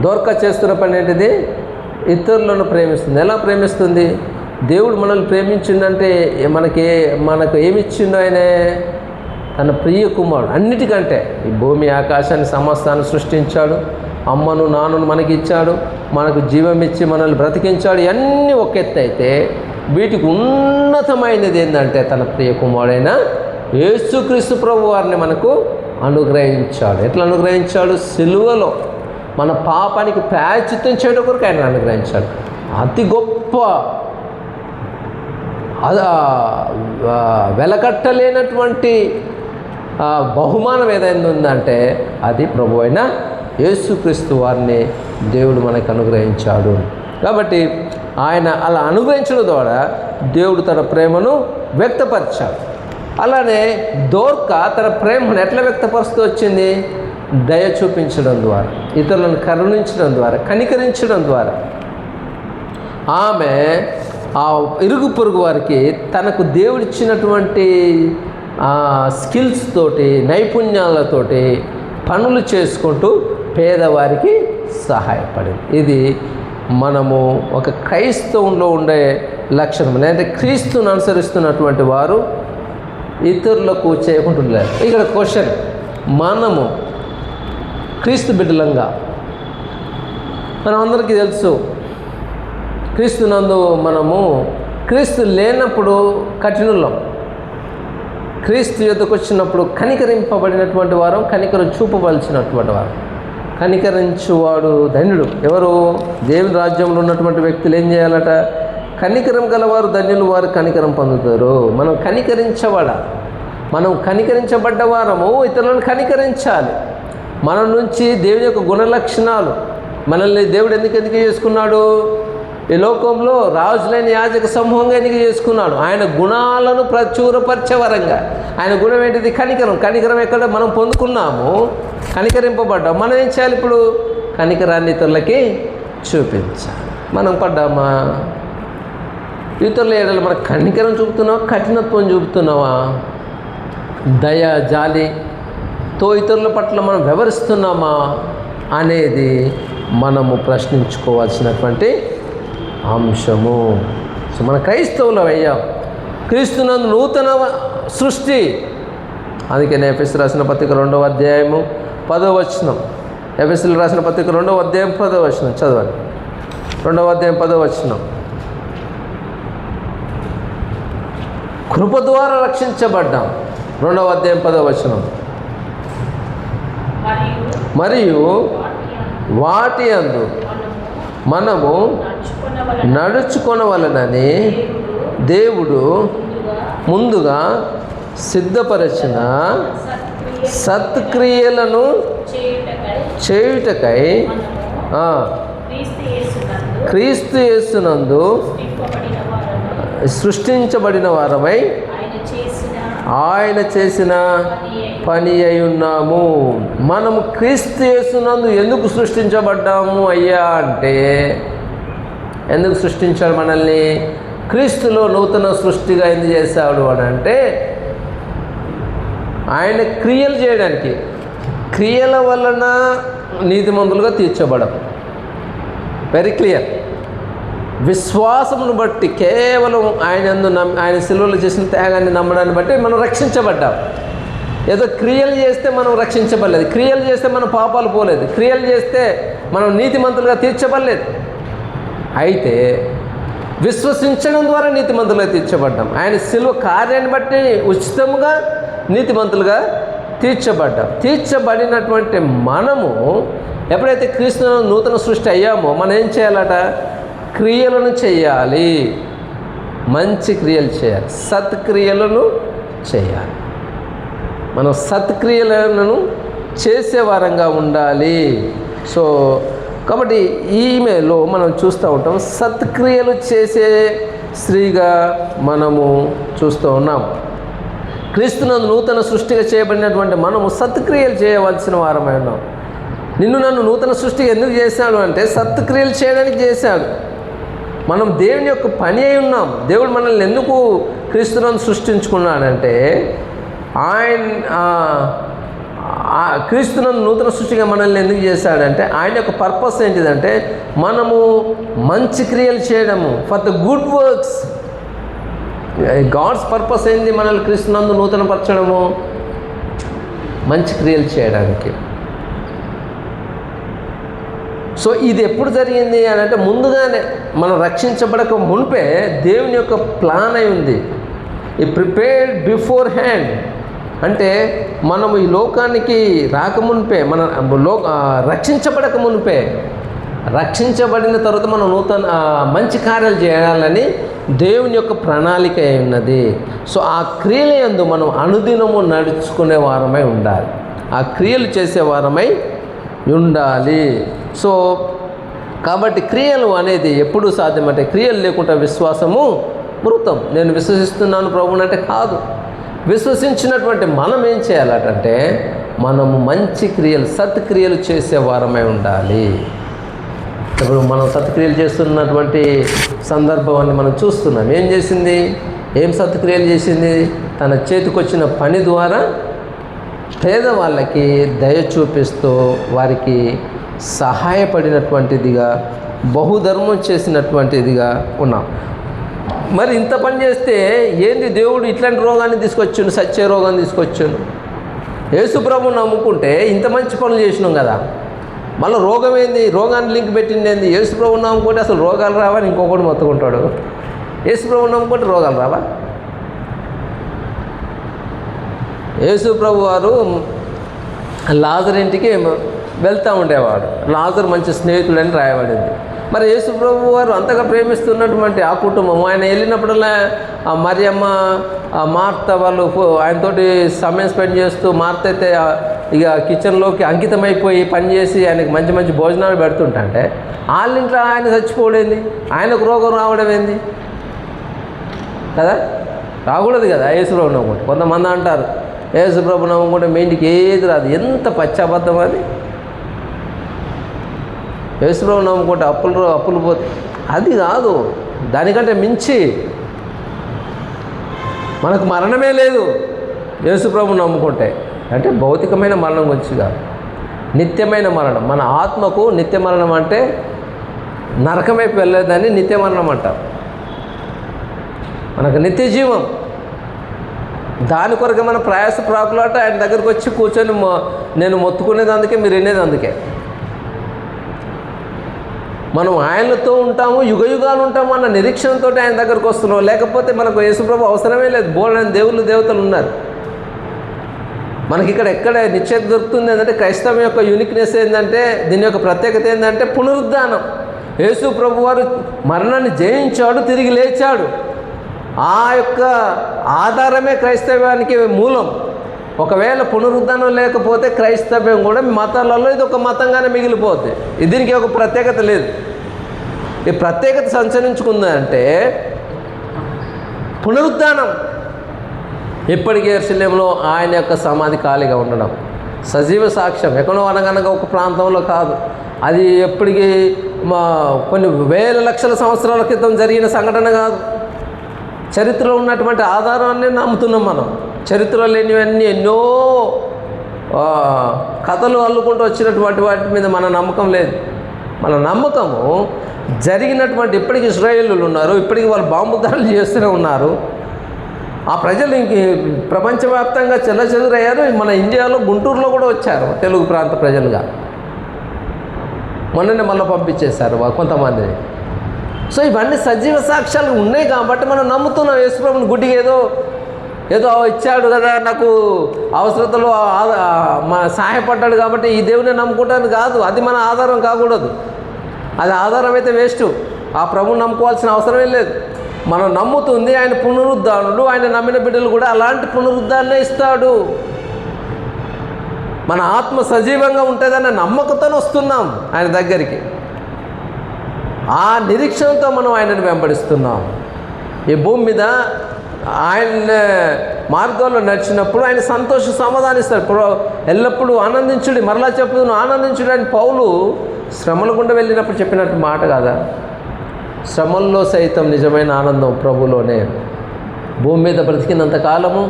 దోర్క చేస్తున్న పని ఏంటిది? ఇతరులను ప్రేమిస్తుంది. ఎలా ప్రేమిస్తుంది? దేవుడు మనల్ని ప్రేమించిందంటే మనకు ఏమిచ్చిండో ఆయనే? తన ప్రియ కుమారుడు. అన్నిటికంటే ఈ భూమి ఆకాశాన్ని సమస్తాన్ని సృష్టించాడు, అమ్మను నాన్నను మనకి ఇచ్చాడు, మనకు జీవం ఇచ్చి మనల్ని బ్రతికించాడు. ఇవన్నీ ఒక ఎత్తు అయితే వీటికి ఉన్నతమైనది ఏంటంటే తన ప్రియ కుమారుడైన యేసుక్రీస్తు ప్రభు వారిని మనకు అనుగ్రహించాడు. ఎట్లా అనుగ్రహించాడు? సిలువలో మన పాపానికి ప్రాయశ్చిత్తం చేయడం కొరకు ఆయన అనుగ్రహించాడు. అతి గొప్ప వెలకట్టలేనటువంటి బహుమానం ఏదైనా ఉందంటే అది ప్రభు అయిన యేసుక్రీస్తు వారిని దేవుడు మనకు అనుగ్రహించాడు. కాబట్టి ఆయన అలా అనుగ్రహించడం ద్వారా దేవుడు తన ప్రేమను వ్యక్తపరిచాడు. అలానే దోర్క తన ప్రేమను ఎట్లా వ్యక్తపరుస్తూ వచ్చింది? దయ చూపించడం ద్వారా, ఇతరులను కరుణించడం ద్వారా, కనికరించడం ద్వారా. ఆమె ఆ ఇరుగు పొరుగు వారికి తనకు దేవుడిచ్చినటువంటి స్కిల్స్ తోటి, నైపుణ్యాలతోటి పనులు చేసుకుంటూ పేదవారికి సహాయపడింది. ఇది మనము ఒక క్రైస్తవంలో ఉండే లక్షణం. అంటే క్రీస్తుని అనుసరిస్తున్నటువంటి వారు ఇతరులకు చేయకుంటున్నారు. ఇక్కడ క్వశ్చన్, మనము క్రీస్తు బిడ్డలంగా మనం అందరికీ తెలుసు, క్రీస్తునందు మనము క్రీస్తు లేనప్పుడు కఠినులం, క్రీస్తు యొద్దకు వచ్చినప్పుడు కనికరింపబడినటువంటి వారం, కనికరం చూపవలసినటువంటి వారు. కనికరించువాడు ధన్యుడు. ఎవరు? దేవుని రాజ్యంలో ఉన్నటువంటి వ్యక్తులు ఏం చేయాలట? కనికరం గలవారు ధన్యులు, వారు కనికరం పొందుతారు. మనం కనికరించబడ, మనం కనికరించబడ్డ వారము ఇతరులను కనికరించాలి. మన నుంచి దేవుని యొక్క గుణలక్షణాలు, మనల్ని దేవుడు ఎందుకు చేసుకున్నాడు? ఈ లోకంలో రాజులైన యాజక సమూహంగా ఎన్నిక చేసుకున్నాడు. ఆయన గుణాలను ప్రచురపరిచే వరంగా. ఆయన గుణం ఏంటిది? కనికరం. కనికరం ఎక్కడ మనం పొందుకున్నాము, కనికరింపబడ్డాం. మనం ఏం చేయాలి ఇప్పుడు? కనికరాన్ని ఇతరులకి చూపించాలి. మనం పడ్డామా? ఇతరుల ఏడలు మనకు కనికరం చూపుతున్నావా, కఠినత్వం చూపుతున్నావా? దయ, జాలితో ఇతరుల పట్ల మనం వ్యవహరిస్తున్నామా అనేది మనము ప్రశ్నించుకోవాల్సినటువంటి అంశము. సో మన క్రైస్తవులం అయ్యాం, క్రీస్తునందు నూతన సృష్టి. అందుకనే ఎఫెసీయులకు రాసిన పత్రిక 2వ అధ్యాయము 10వ వచనం. ఎఫెసీయులకు రాసిన పత్రిక 2వ అధ్యాయం 10వ వచనం చదవండి. 2వ అధ్యాయం 10వ వచనం. కృప ద్వారా రక్షించబడ్డాం. 2వ అధ్యాయం 10వ వచనం. మరియు వాటి యందు మనము నడుచుకొనవలెనని దేవుడు ముందుగా సిద్ధపరచిన సత్క్రియలను చేయుటకై క్రీస్తు యేసునందు సృష్టించబడిన వారమై ఆయన చేసిన పని అయి ఉన్నాము. మనము క్రీస్తు యేసునందు ఎందుకు సృష్టించబడ్డాము అయ్యా అంటే, ఎందుకు సృష్టించాడు మనల్ని? క్రీస్తులో నూతన సృష్టిగా ఎందుకు చేశాడు అని అంటే, ఆయన క్రియలు చేయడానికి. క్రియల వలన నీతిమంతులుగా తీర్చబడం. Very clear. విశ్వాసమును బట్టి, కేవలం ఆయన సిలువలో చేసిన త్యాగాన్ని నమ్మడాన్ని బట్టి మనం రక్షించబడ్డాం. ఏదో క్రియలు చేస్తే మనం రక్షించబడలేదు, క్రియలు చేస్తే మన పాపాలు పోలేదు, క్రియలు చేస్తే మనం నీతిమంతులుగా తీర్చబడలేదు. అయితే విశ్వసించడం ద్వారా నీతిమంతులుగా తీర్చబడ్డాం. ఆయన శిలువ కార్యాన్ని బట్టి ఉచితముగా నీతిమంతులుగా తీర్చబడినటువంటి మనము ఎప్పుడైతే క్రీస్తు నూతన సృష్టి అయ్యామో మనం ఏం చేయాలట? క్రియలను చేయాలి, మంచి క్రియలు చేయాలి, సత్క్రియలను చేయాలి. మనం సత్క్రియలను చేసేవారంగా ఉండాలి. సో కాబట్టి ఈమెలో మనం చూస్తూ ఉంటాం, సత్క్రియలు చేసే స్త్రీగా మనము చూస్తూ ఉన్నాం. క్రీస్తునందు నూతన సృష్టిగా చేయబడినటువంటి మనము సత్క్రియలు చేయవలసిన వారమై ఉన్నాం. నిన్ను నన్ను నూతన సృష్టిగా ఎందుకు చేశాడు అంటే సత్క్రియలు చేయడానికి చేశాడు. మనం దేవుని యొక్క పని అయి ఉన్నాం. దేవుడు మనల్ని ఎందుకు క్రీస్తునందు సృష్టించుకున్నాడంటే క్రీస్తునందు నూతన సృష్టిగా మనల్ని ఎందుకు చేశాడంటే ఆయన యొక్క పర్పస్ ఏంటిదంటే మనము మంచి క్రియలు చేయడము, for the good works. God's purpose ఏంది? మనల్ని క్రీస్తునందు నూతనపరచడము, మంచి క్రియలు చేయడానికి. సో ఇది ఎప్పుడు జరిగింది అని అంటే ముందుగానే మనం రక్షించబడక మునిపే దేవుని యొక్క ప్లాన్ అయి ఉంది. ఈ ప్రిపేర్డ్ బిఫోర్ హ్యాండ్ అంటే మనము ఈ లోకానికి రాకమునిపే, మన రక్షించబడక మునిపే, రక్షించబడిన తర్వాత మనం మంచి కార్యాలు చేయాలని దేవుని యొక్క ప్రణాళిక అయి ఉన్నది. సో ఆ క్రియల యందు మనం అనుదినము నడుచుకునే వారమై ఉండాలి, ఆ క్రియలు చేసే వారమై ఉండాలి. సో కాబట్టి క్రియలు అనేది ఎప్పుడు సాధ్యమంటే క్రియలు లేకుండా విశ్వాసము మృతం. నేను విశ్వసిస్తున్నాను ప్రభువుని అంటే కాదు. విశ్వసించినటువంటి మనం ఏం చేయాలంటే మనము మంచి క్రియలు, సత్క్రియలు చేసే వారమై ఉండాలి. ఇప్పుడు మనం సత్క్రియలు చేస్తున్నటువంటి సందర్భాన్ని మనం చూస్తున్నాం. ఏం చేసింది? ఏం సత్క్రియలు చేసింది? తన చేతికొచ్చిన పని ద్వారా పేదవాళ్ళకి దయ చూపిస్తూ వారికి సహాయపడినటువంటిదిగా, బహుధర్మం చేసినటువంటిదిగా ఉన్నాం. మరి ఇంత పని చేస్తే ఏంది దేవుడు ఇట్లాంటి రోగాన్ని తీసుకొచ్చాను, సచ్చే రోగాన్ని తీసుకొచ్చాను? యేసుప్రభుని నమ్ముకుంటే ఇంత మంచి పనులు చేసినాం కదా, మళ్ళీ రోగం ఏంది? రోగాన్ని లింక్ పెట్టింది ఏంది? యేసుప్రభుని నమ్ముకుంటే అసలు రోగాలు రావని ఇంకొకటి మొత్తుకుంటాడు. యేసుప్రభుని నమ్ముకుంటే రోగాలు రావా? యేసుప్రభు వారు లాజర్ ఇంటికి వెళ్తూ ఉండేవాడు. లాజర్ మంచి స్నేహితుడని రాయబడింది. మరి యేసుప్రభు వారు అంతగా ప్రేమిస్తున్నటువంటి ఆ కుటుంబం, ఆయన వెళ్ళినప్పుడల్లా ఆ మరియమ్మ, ఆ మార్త వాళ్ళు ఆయనతోటి సమయం స్పెండ్ చేస్తూ, మార్త అయితే ఇక కిచెన్లోకి అంకితమైపోయి పనిచేసి ఆయనకి మంచి మంచి భోజనాలు పెడుతుంటే వాళ్ళ ఇంట్లో ఆయన చచ్చిపోవడేంది? ఆయనకు రోగం రావడం ఏంది కదా? రాకూడదు కదా యేసుప్రభు నమ్ముకుంటే. కొంతమంది అంటారు యేసుప్రభు నమ్ముకుంటే మీ ఇంటికి ఏది రాదు. ఎంత పశ్చాబద్ధం అది! యేసుప్రభు నమ్ముకుంటే అప్పులు పోతే అది కాదు. దానికంటే మించి మనకు మరణమే లేదు యేసుప్రభు నమ్ముకుంటే. అంటే భౌతికమైన మరణం గురించి కాదు, నిత్యమైన మరణం. మన ఆత్మకు నిత్య మరణం అంటే నరకం వైపు వెళ్ళేదాన్ని నిత్య మరణం అంటారు. మనకు నిత్య జీవం, దాని కొరకు మన ప్రయాస ప్రాకులాట ఆయన దగ్గరికి వచ్చి కూర్చొని నేను మొత్తుకునేది అందుకే, మీరు వినేది అందుకే. మనం ఆయనతో ఉంటాము, యుగ యుగాలు ఉంటాము అన్న నిరీక్షణతో ఆయన దగ్గరకు వస్తున్నాం. లేకపోతే మనకు యేసుప్రభు అవసరమే లేదు. బోల్డని దేవతలు ఉన్నారు మనకి. ఇక్కడ ఎక్కడ నిశ్చయత దొరుకుతుంది ఏంటంటే క్రైస్తవం యొక్క యూనిక్నెస్ ఏంటంటే, దీని యొక్క ప్రత్యేకత ఏంటంటే పునరుద్ధానం. యేసుప్రభు వారు మరణాన్ని జయించాడు, తిరిగి లేచాడు. ఆ యొక్క ఆధారమే క్రైస్తవానికి మూలం. ఒకవేళ పునరుద్ధానం లేకపోతే క్రైస్తవ్యం కూడా మతాలలో ఇది ఒక మతంగానే మిగిలిపోద్ది. దీనికి ఒక ప్రత్యేకత లేదు. ఈ ప్రత్యేకత సంచరించుకుందంటే పునరుద్ధానం. ఇప్పటికీ యెరూషలేములో ఆయన యొక్క సమాధి ఖాళీగా ఉండడం సజీవ సాక్ష్యం. ఎక్కడో అనగనగా ఒక ప్రాంతంలో కాదు, అది ఎప్పటికీ కొన్ని వేల లక్షల సంవత్సరాల క్రితం జరిగిన సంఘటన కాదు. చరిత్రలో ఉన్నటువంటి ఆధారాన్ని నమ్ముతున్నాం మనం. చరిత్రలో లేనివన్నీ ఎన్నో కథలు అల్లుకుంటూ వచ్చినటువంటి వాటి మీద మన నమ్మకం లేదు. మన నమ్మకము జరిగినటువంటి, ఇప్పటికీ ఇశ్రాయేలులు ఉన్నారు, ఇప్పటికీ వాళ్ళు బాంబు దాడులు చేస్తూనే ఉన్నారు. ఆ ప్రజలు ఇంక ప్రపంచవ్యాప్తంగా చెల్లచెదురయ్యారు. మన ఇండియాలో గుంటూరులో కూడా వచ్చారు తెలుగు ప్రాంత ప్రజలుగా. మొన్ననే మళ్ళీ పంపించేశారు కొంతమందిని. సో ఇవన్నీ సజీవ సాక్ష్యాలు ఉన్నాయి కాబట్టి మనం నమ్ముతున్నాం. యేసుప్రభుని గుడ్డిగా ఏదో ఇచ్చాడు కదా, నాకు అవసరతలో సహాయపడ్డాడు కాబట్టి ఈ దేవుని నమ్ముకుంటాను కాదు. అది మన ఆధారం కాకూడదు. అది ఆధారం అయితే వేస్ట్. ఆ ప్రభువుని నమ్ముకోవాల్సిన అవసరమే లేదు. మనం నమ్ముతుంది ఆయన పునరుద్ధానుడు. ఆయన నమ్మిన బిడ్డలు కూడా అలాంటి పునరుద్ధాన్నే ఇస్తాడు. మన ఆత్మ సజీవంగా ఉంటుందన్న నమ్మకంతో వస్తున్నాం ఆయన దగ్గరికి. ఆ నిరీక్షణతో మనం ఆయనను వెంబడిస్తున్నాం. ఈ భూమి మీద ఆయన మార్గంలో నడిచినప్పుడు ఆయన సంతోష సమాధానిస్తాడు. ఎల్లప్పుడూ ఆనందించుడి, మరలా చెప్పుదును ఆనందించుడు అని పౌలు శ్రమల గుండా వెళ్ళినప్పుడు చెప్పినట్టు మాట కాదా? శ్రమల్లో సైతం నిజమైన ఆనందం ప్రభులోనే. భూమి మీద బ్రతికినంత కాలము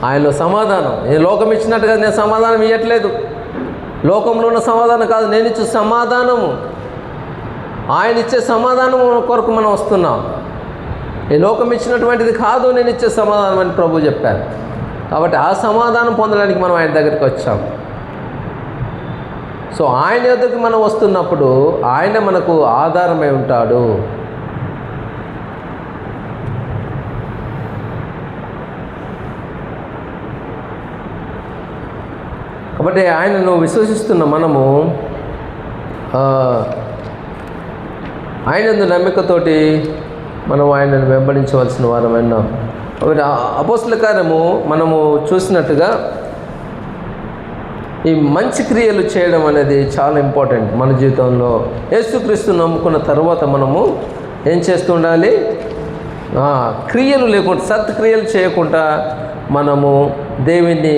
ఆయనలో సమాధానం. నేను లోకం ఇచ్చినట్టుగా నేను సమాధానం ఇవ్వట్లేదు. లోకంలో ఉన్న సమాధానం కాదు, నేను ఇచ్చే సమాధానము, ఆయన ఇచ్చే సమాధానం కొరకు మనం వస్తున్నాం. ఈ లోకం ఇచ్చినటువంటిది కాదు నేను ఇచ్చే సమాధానం అని ప్రభు చెప్పారు. కాబట్టి ఆ సమాధానం పొందడానికి మనం ఆయన దగ్గరికి వచ్చాం. సో ఆయన యొద్దకు మనం వస్తున్నప్పుడు ఆయన మనకు ఆధారమై ఉంటాడు. కాబట్టి ఆయనను విశ్వసిస్తున్న మనము ఆయన నమ్మికతోటి మనం ఆయనను వెంబడించవలసిన వారం విన్నాం. కాబట్టి అపోస్తల కార్యము మనము చూసినట్టుగా ఈ మంచి క్రియలు చేయడం అనేది చాలా ఇంపార్టెంట్ మన జీవితంలో. యేసుక్రీస్తు నమ్ముకున్న తర్వాత మనము ఏం చేస్తూ ఉండాలి? క్రియలు లేకుండా, సత్క్రియలు చేయకుండా మనము దేవుని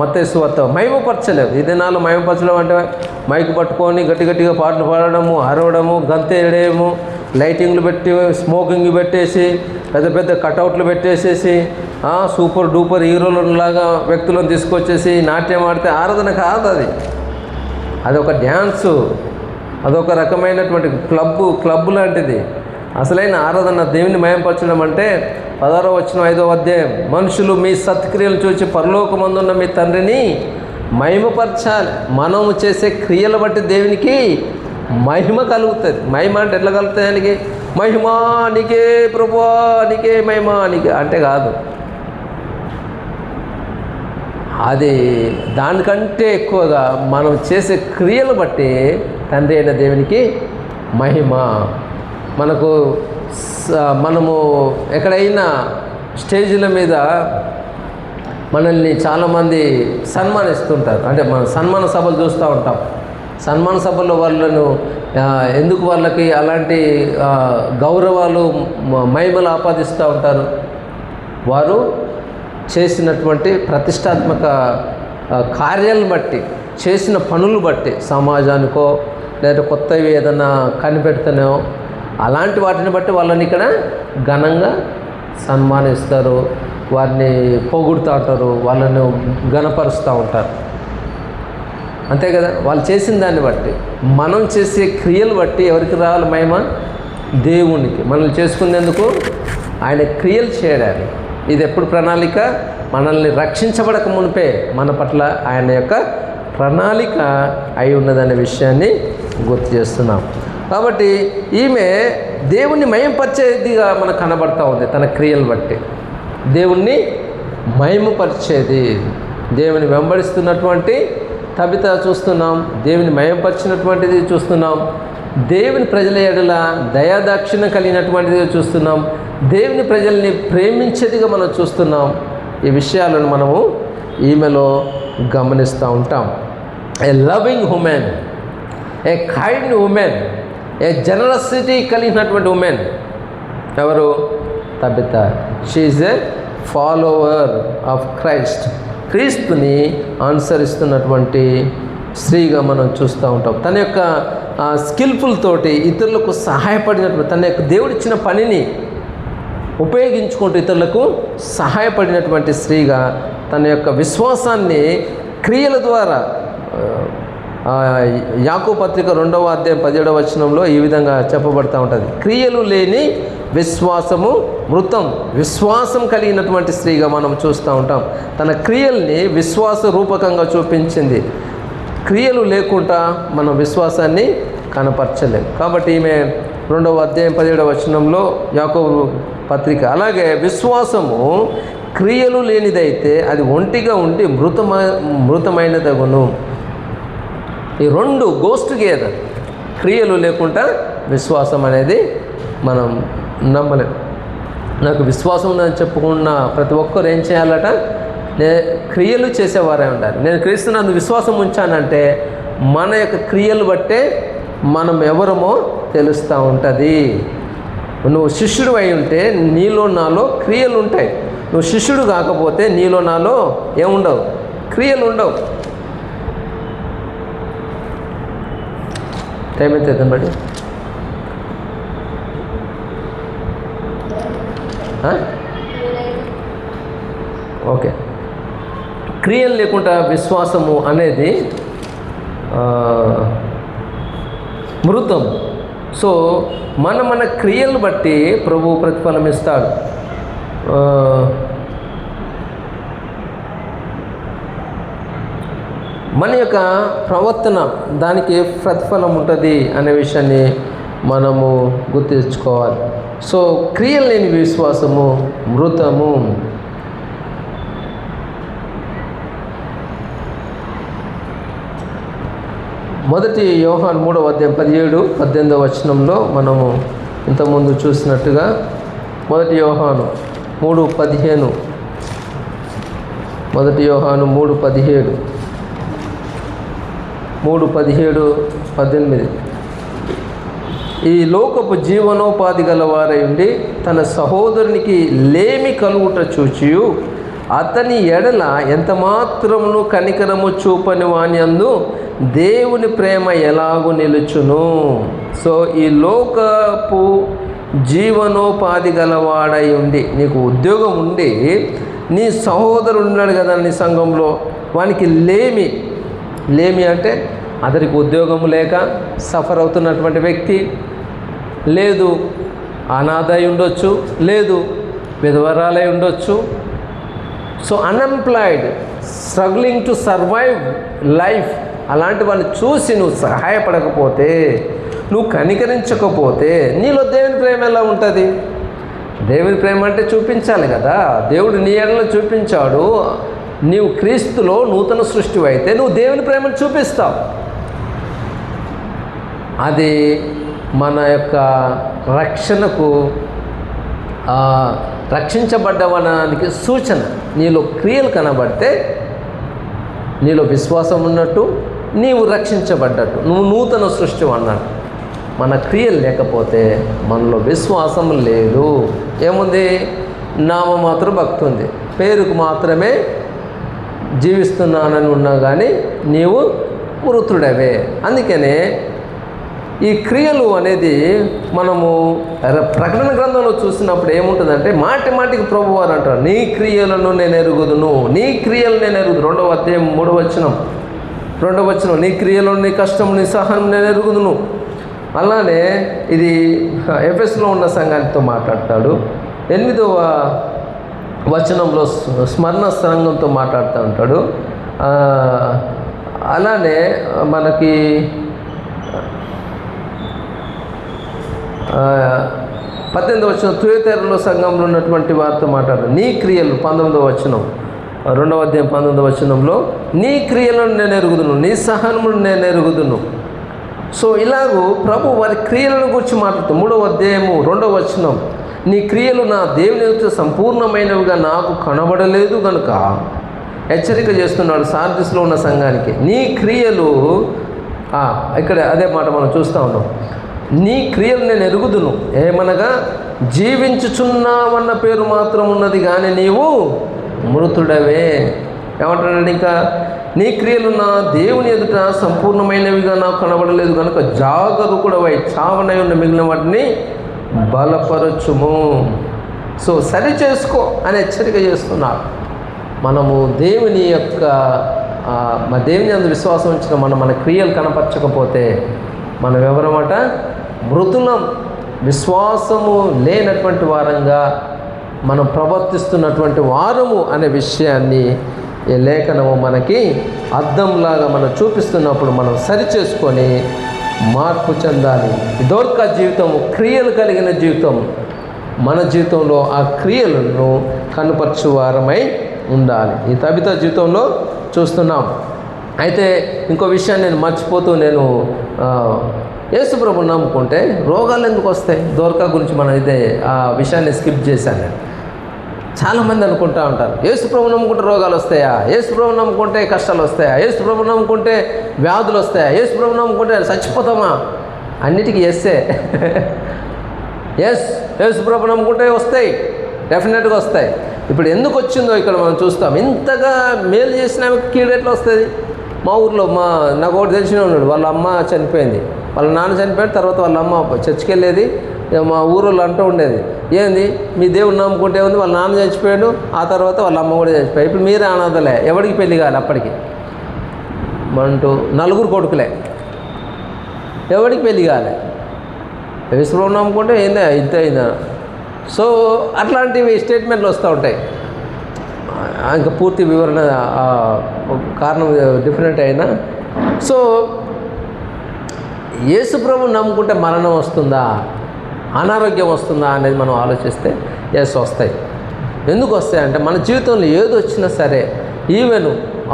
మత్తయి సువార్త మహిమపరచలేము. ఈ దినాల్లో మహిమపరచడం అంటే మైకు పట్టుకొని గట్టిగా పాటలు పాడడము, అరవడము, గంతేయడము, లైటింగ్లు పెట్టి, స్మోకింగ్ పెట్టేసి, పెద్ద కటౌట్లు పెట్టేసేసి, సూపర్ డూపర్ హీరోలలాగా వ్యక్తులను తీసుకొచ్చేసి నాట్యం ఆడితే ఆరాధన కాదు. అదొక డ్యాన్సు, అదొక రకమైనటువంటి క్లబ్ లాంటిది. అసలైన ఆరాధన దేవుని మహిమపరచడం అంటే 16వ వచనం 5వ అధ్యాయం, మనుషులు మీ సత్క్రియలు చూచి పరలోకమందున్న మీ తండ్రిని మహిమపరచాలి. మనము చేసే క్రియలు బట్టి దేవునికి మహిమ కలుగుతుంది. మహిమ అంటే ఎట్లా కలుగుతుంది? ఆయనకి మహిమా నీకే ప్రభువా, నీకే మహిమా నీకే అంటే కాదు. అది దానికంటే ఎక్కువగా మనం చేసే క్రియలు బట్టి తండ్రి అయిన దేవునికి మహిమ. మనము ఎక్కడైనా స్టేజీల మీద మనల్ని చాలామంది సన్మానిస్తుంటారు. అంటే మనం సన్మాన సభలు చూస్తూ ఉంటాం. సన్మాన సభల్లో వాళ్ళను ఎందుకు వాళ్ళకి అలాంటి గౌరవాలు మహిమలు ఆపాదిస్తూ ఉంటారు? వారు చేసినటువంటి ప్రతిష్టాత్మక కార్యాలను బట్టి, చేసిన పనులు బట్టి, సమాజానికో లేదా కొత్తవి ఏదైనా కనిపెడుతున్నాయో అలాంటి వాటిని బట్టి వాళ్ళని ఇక్కడ ఘనంగా సన్మానిస్తారు, వారిని పొగుడుతూ ఉంటారు, వాళ్ళను ఘనపరుస్తూ ఉంటారు. అంతే కదా? వాళ్ళు చేసిన దాన్ని బట్టి. మనం చేసే క్రియలు బట్టి ఎవరికి రావాలి మహిమ? దేవునికి. మనల్ని చేసుకునేందుకు ఆయన క్రియలు చేయడానికి. ఇది ఎప్పుడు ప్రణాళిక? మనల్ని రక్షించబడక మునిపే మన పట్ల ఆయన యొక్క ప్రణాళిక అయి ఉన్నదనే విషయాన్ని గుర్తు చేస్తున్నాం. కాబట్టి ఈమె దేవుణ్ణి మహిమపరిచేదిగా మనకు కనబడతా ఉంది. తన క్రియలు బట్టి దేవుణ్ణి మహిమపరిచేది. దేవుని వెంబడిస్తున్నటువంటి తబిత చూస్తున్నాం, దేవుని మహిమపరిచినటువంటిది చూస్తున్నాం, దేవుని ప్రజల ఎడల దయాదాక్షిణ కలిగినటువంటిది చూస్తున్నాం, దేవుని ప్రజల్ని ప్రేమించేదిగా మనం చూస్తున్నాం. ఈ విషయాలను మనము ఈమెలో గమనిస్తూ ఉంటాం. A loving woman, a kind woman, a generosity కలిగినటువంటి ఉమెన్ ఎవరు? Tabitha. She is a follower of Christ. క్రీస్తుని అనుసరిస్తున్నటువంటి స్త్రీగా మనం చూస్తూ ఉంటాం. తన యొక్క స్కిల్ఫుల్ తోటి ఇతరులకు సహాయపడినటువంటి, తన యొక్క దేవుడిచ్చిన పనిని ఉపయోగించుకుంటూ ఇతరులకు సహాయపడినటువంటి స్త్రీగా తన యొక్క విశ్వాసాన్ని క్రియల ద్వారా, యాకోబు పత్రిక 2వ అధ్యాయం 17వ వచనంలో ఈ విధంగా చెప్పబడుతూ ఉంటుంది. క్రియలు లేని విశ్వాసము మృతం. విశ్వాసం కలిగినటువంటి స్త్రీగా మనం చూస్తూ ఉంటాం. తన క్రియల్ని విశ్వాస రూపకంగా చూపించింది. క్రియలు లేకుండా మనం విశ్వాసాన్ని కనపరచలేం. కాబట్టి ఈమె 2వ అధ్యాయం 17వ వచనంలో యాకోబు పత్రిక. అలాగే విశ్వాసము క్రియలు లేనిదైతే అది ఒంటిగా ఉండి మృతమైనదగును. ఈ రెండు గోస్ టుగెదర్. క్రియలు లేకుండా విశ్వాసం అనేది మనం నమ్మలేం. నాకు విశ్వాసం ఉందని చెప్పుకున్న ప్రతి ఒక్కరు ఏం చేయాలట? క్రియలు చేసేవారే ఉండాలి. నేను క్రీస్తునందు విశ్వాసం ఉంచానంటే మన యొక్క క్రియలు బట్టే మనం ఎవరమో తెలుస్తూ ఉంటుంది. నువ్వు శిష్యుడు అయి ఉంటే నీలో నాలో క్రియలు ఉంటాయి. నువ్వు శిష్యుడు కాకపోతే నీలో నాలో ఏముండవు, క్రియలు ఉండవు. టైం ఎంత అవుతుంది బట్టి? ఓకే. క్రియలు లేకుండా విశ్వాసము అనేది మృతం. సో మన క్రియలను బట్టి ప్రభువు ప్రతిఫలం ఇస్తాడు. మన యొక్క ప్రవర్తన దానికి ప్రతిఫలం ఉంటుంది అనే విషయాన్ని మనము గుర్తించుకోవాలి. సో క్రియలు లేని విశ్వాసము మృతము. మొదటి యోహాను 3వ అధ్యాయం 17-18 వచనంలో మనము ఇంతకుముందు చూసినట్టుగా మొదటి యోహాను 3:15, మొదటి యోహాను 3:17, 3:17-18. ఈ లోకపు జీవనోపాధి గలవారై ఉండి తన సహోదరునికి లేమి కలుగుట చూచియు అతని ఎడల ఎంత మాత్రమును కనికరము చూపని వాని యందు దేవుని ప్రేమ ఎలాగూ నిలుచును. సో ఈ లోకపు జీవనోపాధి గలవాడై ఉండి, నీకు ఉద్యోగం ఉండి నీ సహోదరుడు ఉన్నాడు కదా నీ సంఘంలో, వానికి లేమి అంటే అతనికి ఉద్యోగం లేక సఫర్ అవుతున్నటువంటి వ్యక్తి, లేదు అనాథ అయి ఉండొచ్చు, లేదు విధవరాలై ఉండొచ్చు. So unemployed, struggling to survive life, అలాంటి వాళ్ళని చూసి నువ్వు సహాయపడకపోతే, నువ్వు కనికరించకపోతే నీలో దేవుని ప్రేమ ఎలా ఉంటుంది? దేవుని ప్రేమ అంటే చూపించాలి కదా. దేవుడు నీ ఎడలో చూపించాడు. నీవు క్రీస్తులో నూతన సృష్టి అయితే నువ్వు దేవుని ప్రేమను చూపిస్తావు. అది మన యొక్క రక్షణకు, రక్షించబడ్డవనానికి సూచన. నీలో క్రియలు కనబడితే నీలో విశ్వాసం ఉన్నట్టు, నీవు రక్షించబడ్డట్టు, నువ్వు నూతన సృష్టి అన్నట్టు. మన క్రియలు లేకపోతే మనలో విశ్వాసం లేదు. ఏముంది? నామమాత్రం భక్తి ఉంది, పేరుకు మాత్రమే జీవిస్తున్నానని ఉన్నా కానీ నీవు మృతుడవే. అందుకనే ఈ క్రియలు అనేది మనము ప్రకటన గ్రంథంలో చూసినప్పుడు ఏముంటుందంటే, మాటికి ప్రభువారు అంటారు, నీ క్రియలను నేను ఎరుగుదును, నీ క్రియలు నేను ఎరుగుదు. 2వ అధ్యాయం 3వ వచనం, నీ క్రియలను, నీ కష్టం, నీ సహనం నేను ఎరుగుదును. అలానే ఇది ఎఫెస్లో ఉన్న సంఘానితో మాట్లాడతాడు. 8వ వచనంలో స్మరణ సంఘంతో మాట్లాడుతూ ఉంటాడు. అలానే మనకి 18వ వచనం తుయతెరలో సంఘంలో ఉన్నటువంటి వారితో మాట్లాడతాడు. నీ క్రియలు 19వ వచనం, 2వ అధ్యాయం 19వ వచనంలో నీ క్రియలను నేను ఎరుగుదును, నీ సహనమును నేను ఎరుగుదును. సో ఇలాగూ ప్రభు వారి క్రియలను గురించి మాట్లాడుతూ 3వ అధ్యాయము 2వ వచనం, నీ క్రియలు నా దేవుని యొక్క సంపూర్ణమైనవిగా నాకు కనబడలేదు కనుక హెచ్చరిక చేస్తున్నాడు సార్దిస్లో ఉన్న సంఘానికి. నీ క్రియలు, ఇక్కడ అదే మాట మనం చూస్తూ ఉన్నాం, నీ క్రియలు నేను ఎరుగుదును, ఏమనగా జీవించుచున్నావన్న పేరు మాత్రం ఉన్నది కానీ నీవు మృతుడవే. ఏమంటాడండి ఇంకా? నీ క్రియలు నా దేవుని ఎదుట సంపూర్ణమైనవిగా నాకు కనబడలేదు కనుక జాగరూకుడవై చావనై ఉన్న మిగిలిన వాటిని బలపరచుము. సో సరి చేసుకో అని హెచ్చరిక చేస్తున్నారు. మనము దేవుని యొక్క దేవుని అందు విశ్వాసం ఉంచిన మన క్రియలు కనపరచకపోతే మనం ఎవరమాట? మృతులం. విశ్వాసము లేనటువంటి వారంగా మనం ప్రవర్తిస్తున్నటువంటి వారము అనే విషయాన్ని ఈ లేఖనము మనకి అద్దంలాగా మనం చూపిస్తున్నప్పుడు మనం సరి చేసుకొని మార్పు చెందాలి. దోర్కా జీవితం క్రియలు కలిగిన జీవితం. మన జీవితంలో ఆ క్రియలను కనుపరచువారమై ఉండాలి. ఈ తబిత జీవితంలో చూస్తున్నాం. అయితే ఇంకో విషయాన్ని నేను మర్చిపోతూ నేను యేసు ప్రభువుని నమ్ముకుంటే రోగాలు ఎందుకు వస్తాయి? దోర్కా గురించి మనం ఇదే ఆ విషయాన్ని స్కిప్ చేశాను నేను. చాలామంది అనుకుంటూ ఉంటారు, యేసు ప్రభువుని నమ్ముకుంటే రోగాలు వస్తాయా, యేసు ప్రభువుని నమ్ముకుంటే కష్టాలు వస్తాయా, యేసు ప్రభువుని నమ్ముకుంటే వ్యాధులు వస్తాయా, యేసు ప్రభువుని నమ్ముకుంటే చచ్చిపోతామా? అన్నిటికీ ఎస్సే. యేసు ప్రభువుని నమ్ముకుంటే వస్తాయి, డెఫినెట్గా వస్తాయి. ఇప్పుడు ఎందుకు వచ్చిందో ఇక్కడ మనం చూస్తాం. ఇంతగా మేలు చేసిన కీడు ఎట్లా వస్తుంది? మా ఊర్లో నాకు ఒకటి తెలిసిన ఉన్నాడు. వాళ్ళ అమ్మ చనిపోయింది, వాళ్ళ నాన్న చనిపోయిన తర్వాత వాళ్ళ అమ్మ చర్చికి వెళ్ళేది. మా ఊరోళ్ళు అంటూ ఉండేది, ఏంది మీ దేవుని నమ్ముకుంటే ఉంది, వాళ్ళ నాన్న చచ్చిపోయాడు, ఆ తర్వాత వాళ్ళ అమ్మ కూడా చచ్చిపోయాడు, ఇప్పుడు మీరే అనాథలే, ఎవరికి పెళ్లి కావాలి అప్పటికి అంటూ 4 కొడుకులే, ఎవరికి పెళ్లి కావాలి, యేసుప్రభువుని నమ్ముకుంటే ఏందా ఇంత అయిందా? సో అట్లాంటివి స్టేట్మెంట్లు వస్తూ ఉంటాయి. ఇంకా పూర్తి వివరణ కారణం డిఫరెంట్ అయినా. సో యేసుప్రభువుని నమ్ముకుంటే మరణం వస్తుందా, అనారోగ్యం వస్తుందా అనేది మనం ఆలోచిస్తే వస్తాయి. ఎందుకు వస్తాయంటే మన జీవితంలో ఏది వచ్చినా సరే, ఈవెన్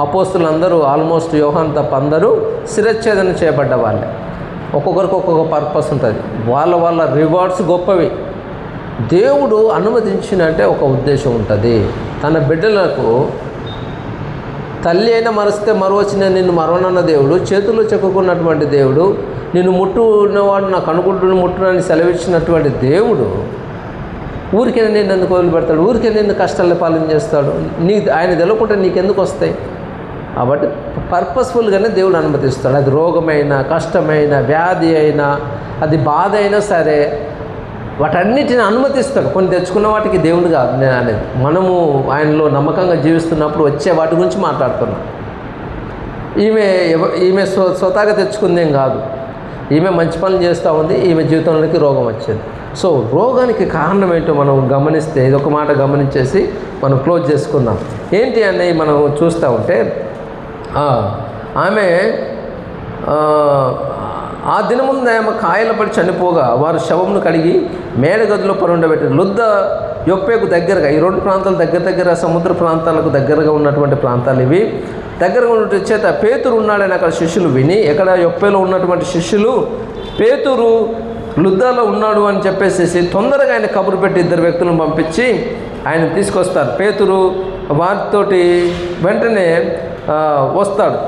అపోస్తులందరూ ఆల్మోస్ట్ యోహాను తప్ప అందరూ శిరచ్ఛేదన చేయబడ్డ వాళ్ళే. ఒక్కొక్కరికి ఒక్కొక్క పర్పస్ ఉంటుంది. వాళ్ళ రివార్డ్స్ గొప్పవి. దేవుడు అనుమతించినంటే ఒక ఉద్దేశం ఉంటుంది. తన బిడ్డలకు తల్లి అయినా మరిస్తే మరవచ్చిన నిన్ను మరవనన్న దేవుడు, చేతుల్లో చెక్కుకున్నటువంటి దేవుడు, నిన్ను ముట్టున్నవాడు నాకు అనుకుంటున్న ముట్టునని సెలవిచ్చినటువంటి దేవుడు ఊరికే నేను ఎందుకు వదిలిపెడతాడు? ఊరికే నిన్ను కష్టాల పాలన చేస్తాడు? ఆయన తెలవకుంటే నీకెందుకు వస్తాయి? కాబట్టి పర్పస్ఫుల్గానే దేవుడు అనుమతిస్తాడు. అది రోగమైనా, కష్టమైన, వ్యాధి అయినా, అది బాధ అయినా సరే వాటన్నిటిని అనుమతిస్తాడు. కొన్ని తెచ్చుకున్న వాటికి దేవుడు కాదు నేను అనేది. మనము ఆయనలో నమ్మకంగా జీవిస్తున్నప్పుడు వచ్చే వాటి గురించి మాట్లాడుతున్నాం. ఈమె స్వతహాగా తెచ్చుకుందేం కాదు. ఈమె మంచి పనులు చేస్తూ ఉంది, ఈమె జీవితంలోకి రోగం వచ్చింది. సో రోగానికి కారణం ఏంటో మనం గమనిస్తే, ఇదొక మాట గమనించేసి మనం క్లోజ్ చేసుకుందాం. ఏంటి అని మనం చూస్తూ ఉంటే, ఆమె ఆ దినముందు ఆమె కాయల పడి చనిపోగా వారు శవమును కడిగి మేడగదిలో పరుండబెట్టారు. లుద్ద యొప్పేకు దగ్గరగా, ఈ 2 ప్రాంతాలు దగ్గర సముద్ర ప్రాంతాలకు దగ్గరగా ఉన్నటువంటి ప్రాంతాలు ఇవి. దగ్గరగా ఉన్న చేత పేతురు ఉన్నాడని అక్కడ శిష్యులు విని, ఎక్కడ యొప్పేలో ఉన్నటువంటి శిష్యులు పేతురు లుద్దాలో ఉన్నాడు అని చెప్పేసి తొందరగా ఆయన కబురు పెట్టి 2 వ్యక్తులను పంపించి ఆయన తీసుకొస్తారు. పేతురు వారితోటి వెంటనే వస్తాడు.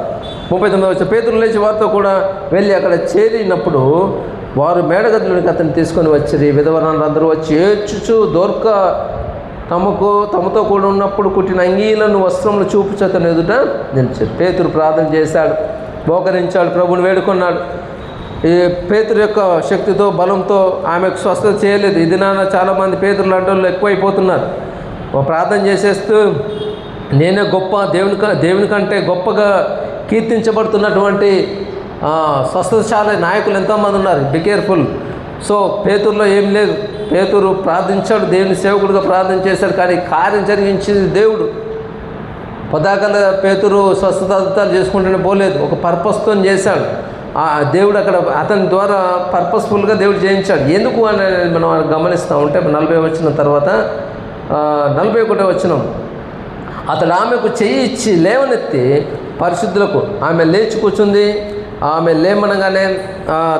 39 వచ్చి పేతురు లేచి వారితో కూడా వెళ్ళి అక్కడ చేరినప్పుడు వారు మేడగదిలోనికి అతన్ని తీసుకొని వచ్చి విధవరాలందరూ వచ్చి ఏడ్చుచు దోర్క తమతో కూడా ఉన్నప్పుడు కుట్టిన అంగీలను వస్త్రములు చూపుచు అతను ఎదుట నిలిచాడు. పేతురు ప్రార్థన చేశాడు, మోకరించాడు, ప్రభువుని వేడుకున్నాడు. ఈ పేతురు యొక్క శక్తితో బలంతో ఆమెకు స్వస్థత చేయలేదు. ఇది చాలామంది పేతురు లాంటి వాళ్ళు ఎక్కువైపోతున్నారు. ప్రార్థన చేసేస్తూ నేనే గొప్ప, దేవుని కంటే గొప్పగా కీర్తించబడుతున్నటువంటి స్వస్థతశాల నాయకులు ఎంతోమంది ఉన్నారు. Be careful. సో పేతురులో ఏం లేదు. పేతురు ప్రార్థించాడు, దేవుని సేవకుడిగా ప్రార్థన చేశాడు, కానీ కార్యం జరిగించింది దేవుడు. పదాకల పేతురు స్వస్థతలు చేసుకుంటూనే పోలేదు, ఒక పర్పస్తో చేశాడు. దేవుడు అక్కడ అతని ద్వారా పర్పస్ఫుల్గా దేవుడు చేయించాడు. ఎందుకు అని మనం గమనిస్తూ ఉంటే 40 వచ్చిన తర్వాత 41 వచనం, అతడు ఆమెకు చెయ్యి ఇచ్చి లేవనెత్తి పరిశుద్ధులకు ఆమె లేచి కూర్చుంది. ఆమె లేమనగానే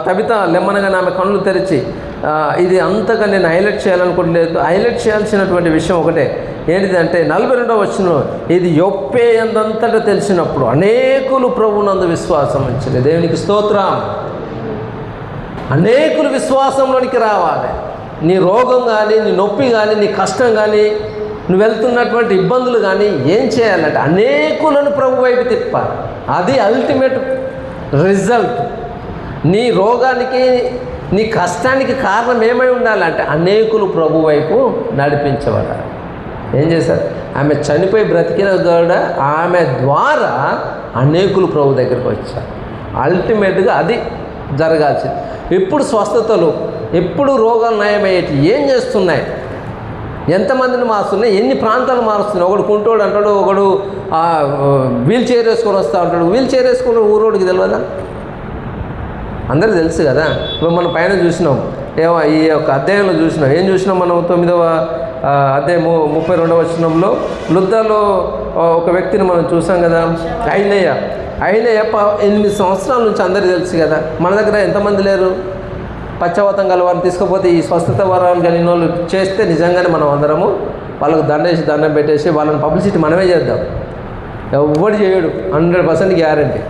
తబిత లేమనగానే ఆమె కళ్ళు తెరిచి, ఇది అంతగా నేను హైలైట్ చేయాలనుకోవట్లేదు. హైలైట్ చేయాల్సినటువంటి విషయం ఒకటే, ఏంటిదంటే 42వ వచనం, ఇది యొప్పే అందంతటా తెలిసినప్పుడు అనేకులు ప్రభువునందు విశ్వాసం ఉంచారు. దేవునికి స్తోత్రం. అనేకులు విశ్వాసంలోనికి రావాలి. నీ రోగం కానీ, నీ నొప్పి కానీ, నీ కష్టం కానీ, నువ్వు వెళ్తున్నటువంటి ఇబ్బందులు కానీ ఏం చేయాలంటే అనేకులను ప్రభు వైపు తిప్పాలి. అది అల్టిమేట్ రిజల్ట్. నీ రోగానికి, నీ కష్టానికి కారణం ఏమై ఉండాలంటే అనేకులు ప్రభు వైపు నడిపించబడాలి. ఏం చేశారు? ఆమె చనిపోయి బ్రతికిన కూడా ఆమె ద్వారా అనేకులు ప్రభు దగ్గరికి వచ్చారు. అల్టిమేట్గా అది జరగాల్సింది. ఎప్పుడు స్వస్థతలు, ఎప్పుడు రోగాలు నయమయ్యేటి ఏం చేస్తున్నాయి? ఎంతమందిని మారుస్తున్నాయి? ఎన్ని ప్రాంతాలు మారుస్తున్నాయి? ఒకడు కుంటోడు అంటాడు, ఒకడు వీల్ చైర్ వేసుకొని వస్తూ ఉంటాడు. వీల్ చైర్ వేసుకుని ఊరోడికి తెలియదా? అందరూ తెలుసు కదా. ఇప్పుడు మనం పైన చూసినాం, ఈ యొక్క అధ్యాయంలో చూసినాం. ఏం చూసినాం మనం? 9వ అధ్యాయము 32వ వచనంలో లుద్దాలో ఒక వ్యక్తిని మనం చూసాం కదా, అయినయ్య 8 సంవత్సరాల నుంచి అందరికీ తెలుసు కదా. మన దగ్గర ఎంతమంది లేరు? పశ్చాత్తాపం గల వారిని తీసుకుపోతే ఈ స్వస్థత వరాలు కలిగిన వాళ్ళు చేస్తే నిజంగానే మనం అందరము వాళ్ళకు దండం పెట్టేసి వాళ్ళని పబ్లిసిటీ మనమే చేద్దాం. ఎవ్వడు చేయడు, 100% గ్యారంటీ.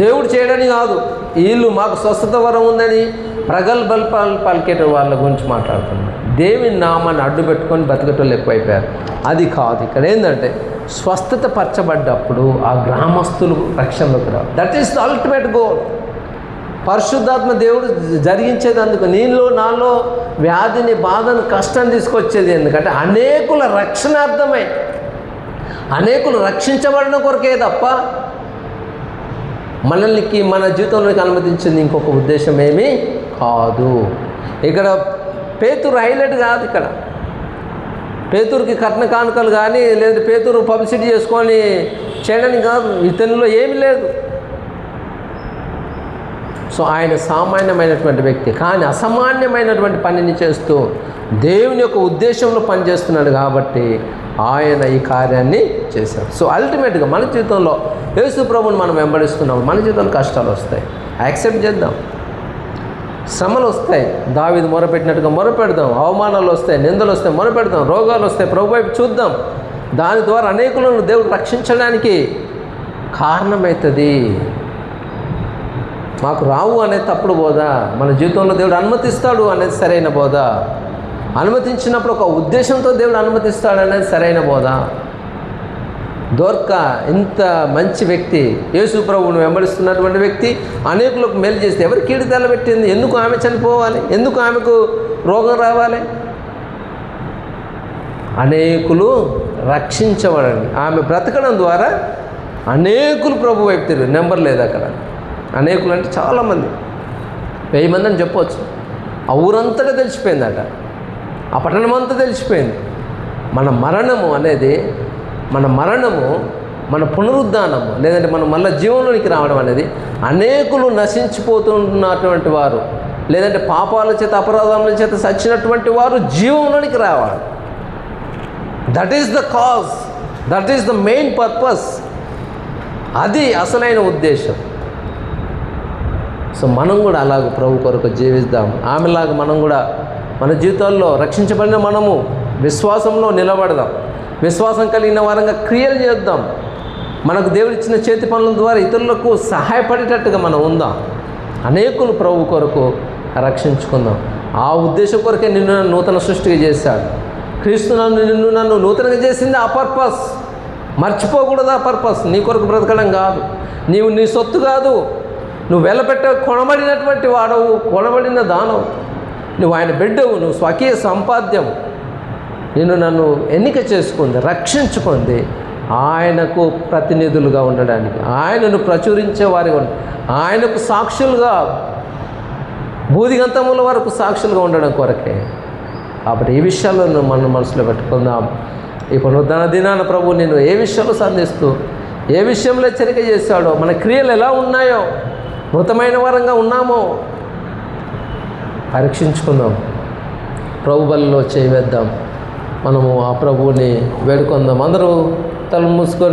దేవుడు చేయడని కాదు, వీళ్ళు మాకు స్వస్థత వరం ఉందని ప్రగల్భాలు పలికేట వాళ్ళ గురించి మాట్లాడుతున్నారు. దేవుని నామాన్ని అడ్డు పెట్టుకొని బతికేటోళ్ళు ఎక్కువైపోయారు. అది కాదు. ఇక్కడ ఏంటంటే స్వస్థత పరచబడ్డప్పుడు ఆ గ్రామస్తులు రక్షణలోకి రావు. That is the ultimate goal. పరిశుద్ధాత్మ దేవుడు జరిగించేది అందుకు. నాలో వ్యాధిని, బాధను, కష్టాన్ని తీసుకొచ్చేది ఎందుకంటే అనేకుల రక్షణార్థమై, అనేకులు రక్షించబడిన కొరకే తప్ప మనల్నికి మన జీవితంలోకి అనుమతించింది ఇంకొక ఉద్దేశం ఏమీ కాదు. ఇక్కడ పేతురు హైలైట్ కాదు. ఇక్కడ పేతురుకి కట్న కానుకలు కానీ లేదా పేతురు పబ్లిసిటీ చేసుకొని చేయడానికి కాదు. ఇతనిలో ఏమీ లేదు. సో ఆయన సామాన్యమైనటువంటి వ్యక్తి, కానీ అసామాన్యమైనటువంటి పనిని చేస్తూ దేవుని యొక్క ఉద్దేశంలో పనిచేస్తున్నాడు కాబట్టి ఆయన ఈ కార్యాన్ని చేశారు. సో అల్టిమేట్గా మన జీవితంలో యేసు ప్రభువుని మనం వెంబడిస్తున్నాం. మన జీవితంలో కష్టాలు వస్తాయి, యాక్సెప్ట్ చేద్దాం. శ్రమలు వస్తాయి, దావీదు మొరపెట్టినట్టుగా మొరపెడదాం. అవమానాలు వస్తాయి, నిందలు వస్తాయి, మొరపెడదాం. రోగాలు వస్తాయి, ప్రభు వైపు చూద్దాం. దాని ద్వారా అనేకులను దేవుడు రక్షించడానికి కారణమవుతుంది. మాకు రావు అనేది తప్పుడు బోధ. మన జీవితంలో దేవుడు అనుమతిస్తాడు అనేది సరైన బోధ. అనుమతించినప్పుడు ఒక ఉద్దేశంతో దేవుడు అనుమతిస్తాడు అనేది సరైన బోధ. దోర్కా ఇంత మంచి వ్యక్తి, యేసు ప్రభువును వెంబడిస్తున్నటువంటి వ్యక్తి, అనేకులకు మేలు చేస్తే ఎవరు కీడు తలబెట్టింది? ఎందుకు ఆమె చనిపోవాలి? ఎందుకు ఆమెకు రోగం రావాలి? అనేకులు రక్షించబడండి. ఆమె బ్రతకడం ద్వారా అనేకులు ప్రభు వైపు తిరిగి నెంబర్ లేదు అక్కడ. అనేకులు అంటే చాలామంది, 1000 మంది అని చెప్పవచ్చు. ఆ ఊరంతటా తెలిసిపోయిందట, ఆ పట్టణం అంతా తెలిసిపోయింది. మన మరణము అనేది, మన పునరుద్ధానము, లేదంటే మనం మళ్ళీ జీవంలోనికి రావడం అనేది అనేకులు నశించిపోతున్నటువంటి వారు, లేదంటే పాపాల చేత, అపరాధముల చేత చచ్చినటువంటి వారు జీవంలోనికి రావాలి. That is the cause, that is the main purpose. అది అసలైన ఉద్దేశం. సో మనం కూడా అలాగ ప్రభు కొరకు జీవిద్దాం. ఆమెలాగా మనం కూడా మన జీవితాల్లో రక్షించబడిన మనము విశ్వాసంలో నిలబడదాం. విశ్వాసం కలిగిన వారంగా క్రియలు చేద్దాం. మనకు దేవుడిచ్చిన చేతి పనుల ద్వారా ఇతరులకు సహాయపడేటట్టుగా మనం ఉందాం. అనేకులు ప్రభు కొరకు రక్షించుకుందాం. ఆ ఉద్దేశం కొరకే నిన్ను నూతన సృష్టిగా చేశాడు. క్రీస్తు నన్ను నూతనంగా చేసింది ఆ పర్పస్. మర్చిపోకూడదు ఆ పర్పస్. నీ కొరకు బ్రతకడం కాదు, నీవు నీ సొత్తు కాదు, నువ్వు వెలపెట్టే కొనబడినటువంటి వాడవు, కొనబడిన దానవు, నువ్వు ఆయన బిడ్డవు, నువ్వు స్వకీయ సంపాద్యం. నన్ను ఎన్నిక చేసుకుంది, రక్షించుకుంది ఆయనకు ప్రతినిధులుగా ఉండడానికి, ఆయనను ప్రచురించే వారిగా, ఆయనకు సాక్షులుగా, బూదిగంతముల వరకు సాక్షులుగా ఉండడం కొరకే. కాబట్టి ఈ విషయాలను మనం మనసులో పెట్టుకుందాం. ఈ పునరుద్ధరణ దినాన ప్రభు నేను ఏ విషయంలో సంధిస్తూ, ఏ విషయంలో హెచ్చరిక చేశాడో, మన క్రియలు ఎలా ఉన్నాయో, మృతమైన వారంగా ఉన్నామో పరీక్షించుకుందాం. ప్రభు బలిలో చేయవేద్దాం. మనము ఆ ప్రభువుని వేడుకుందాం. అందరూ తల మూసుకొని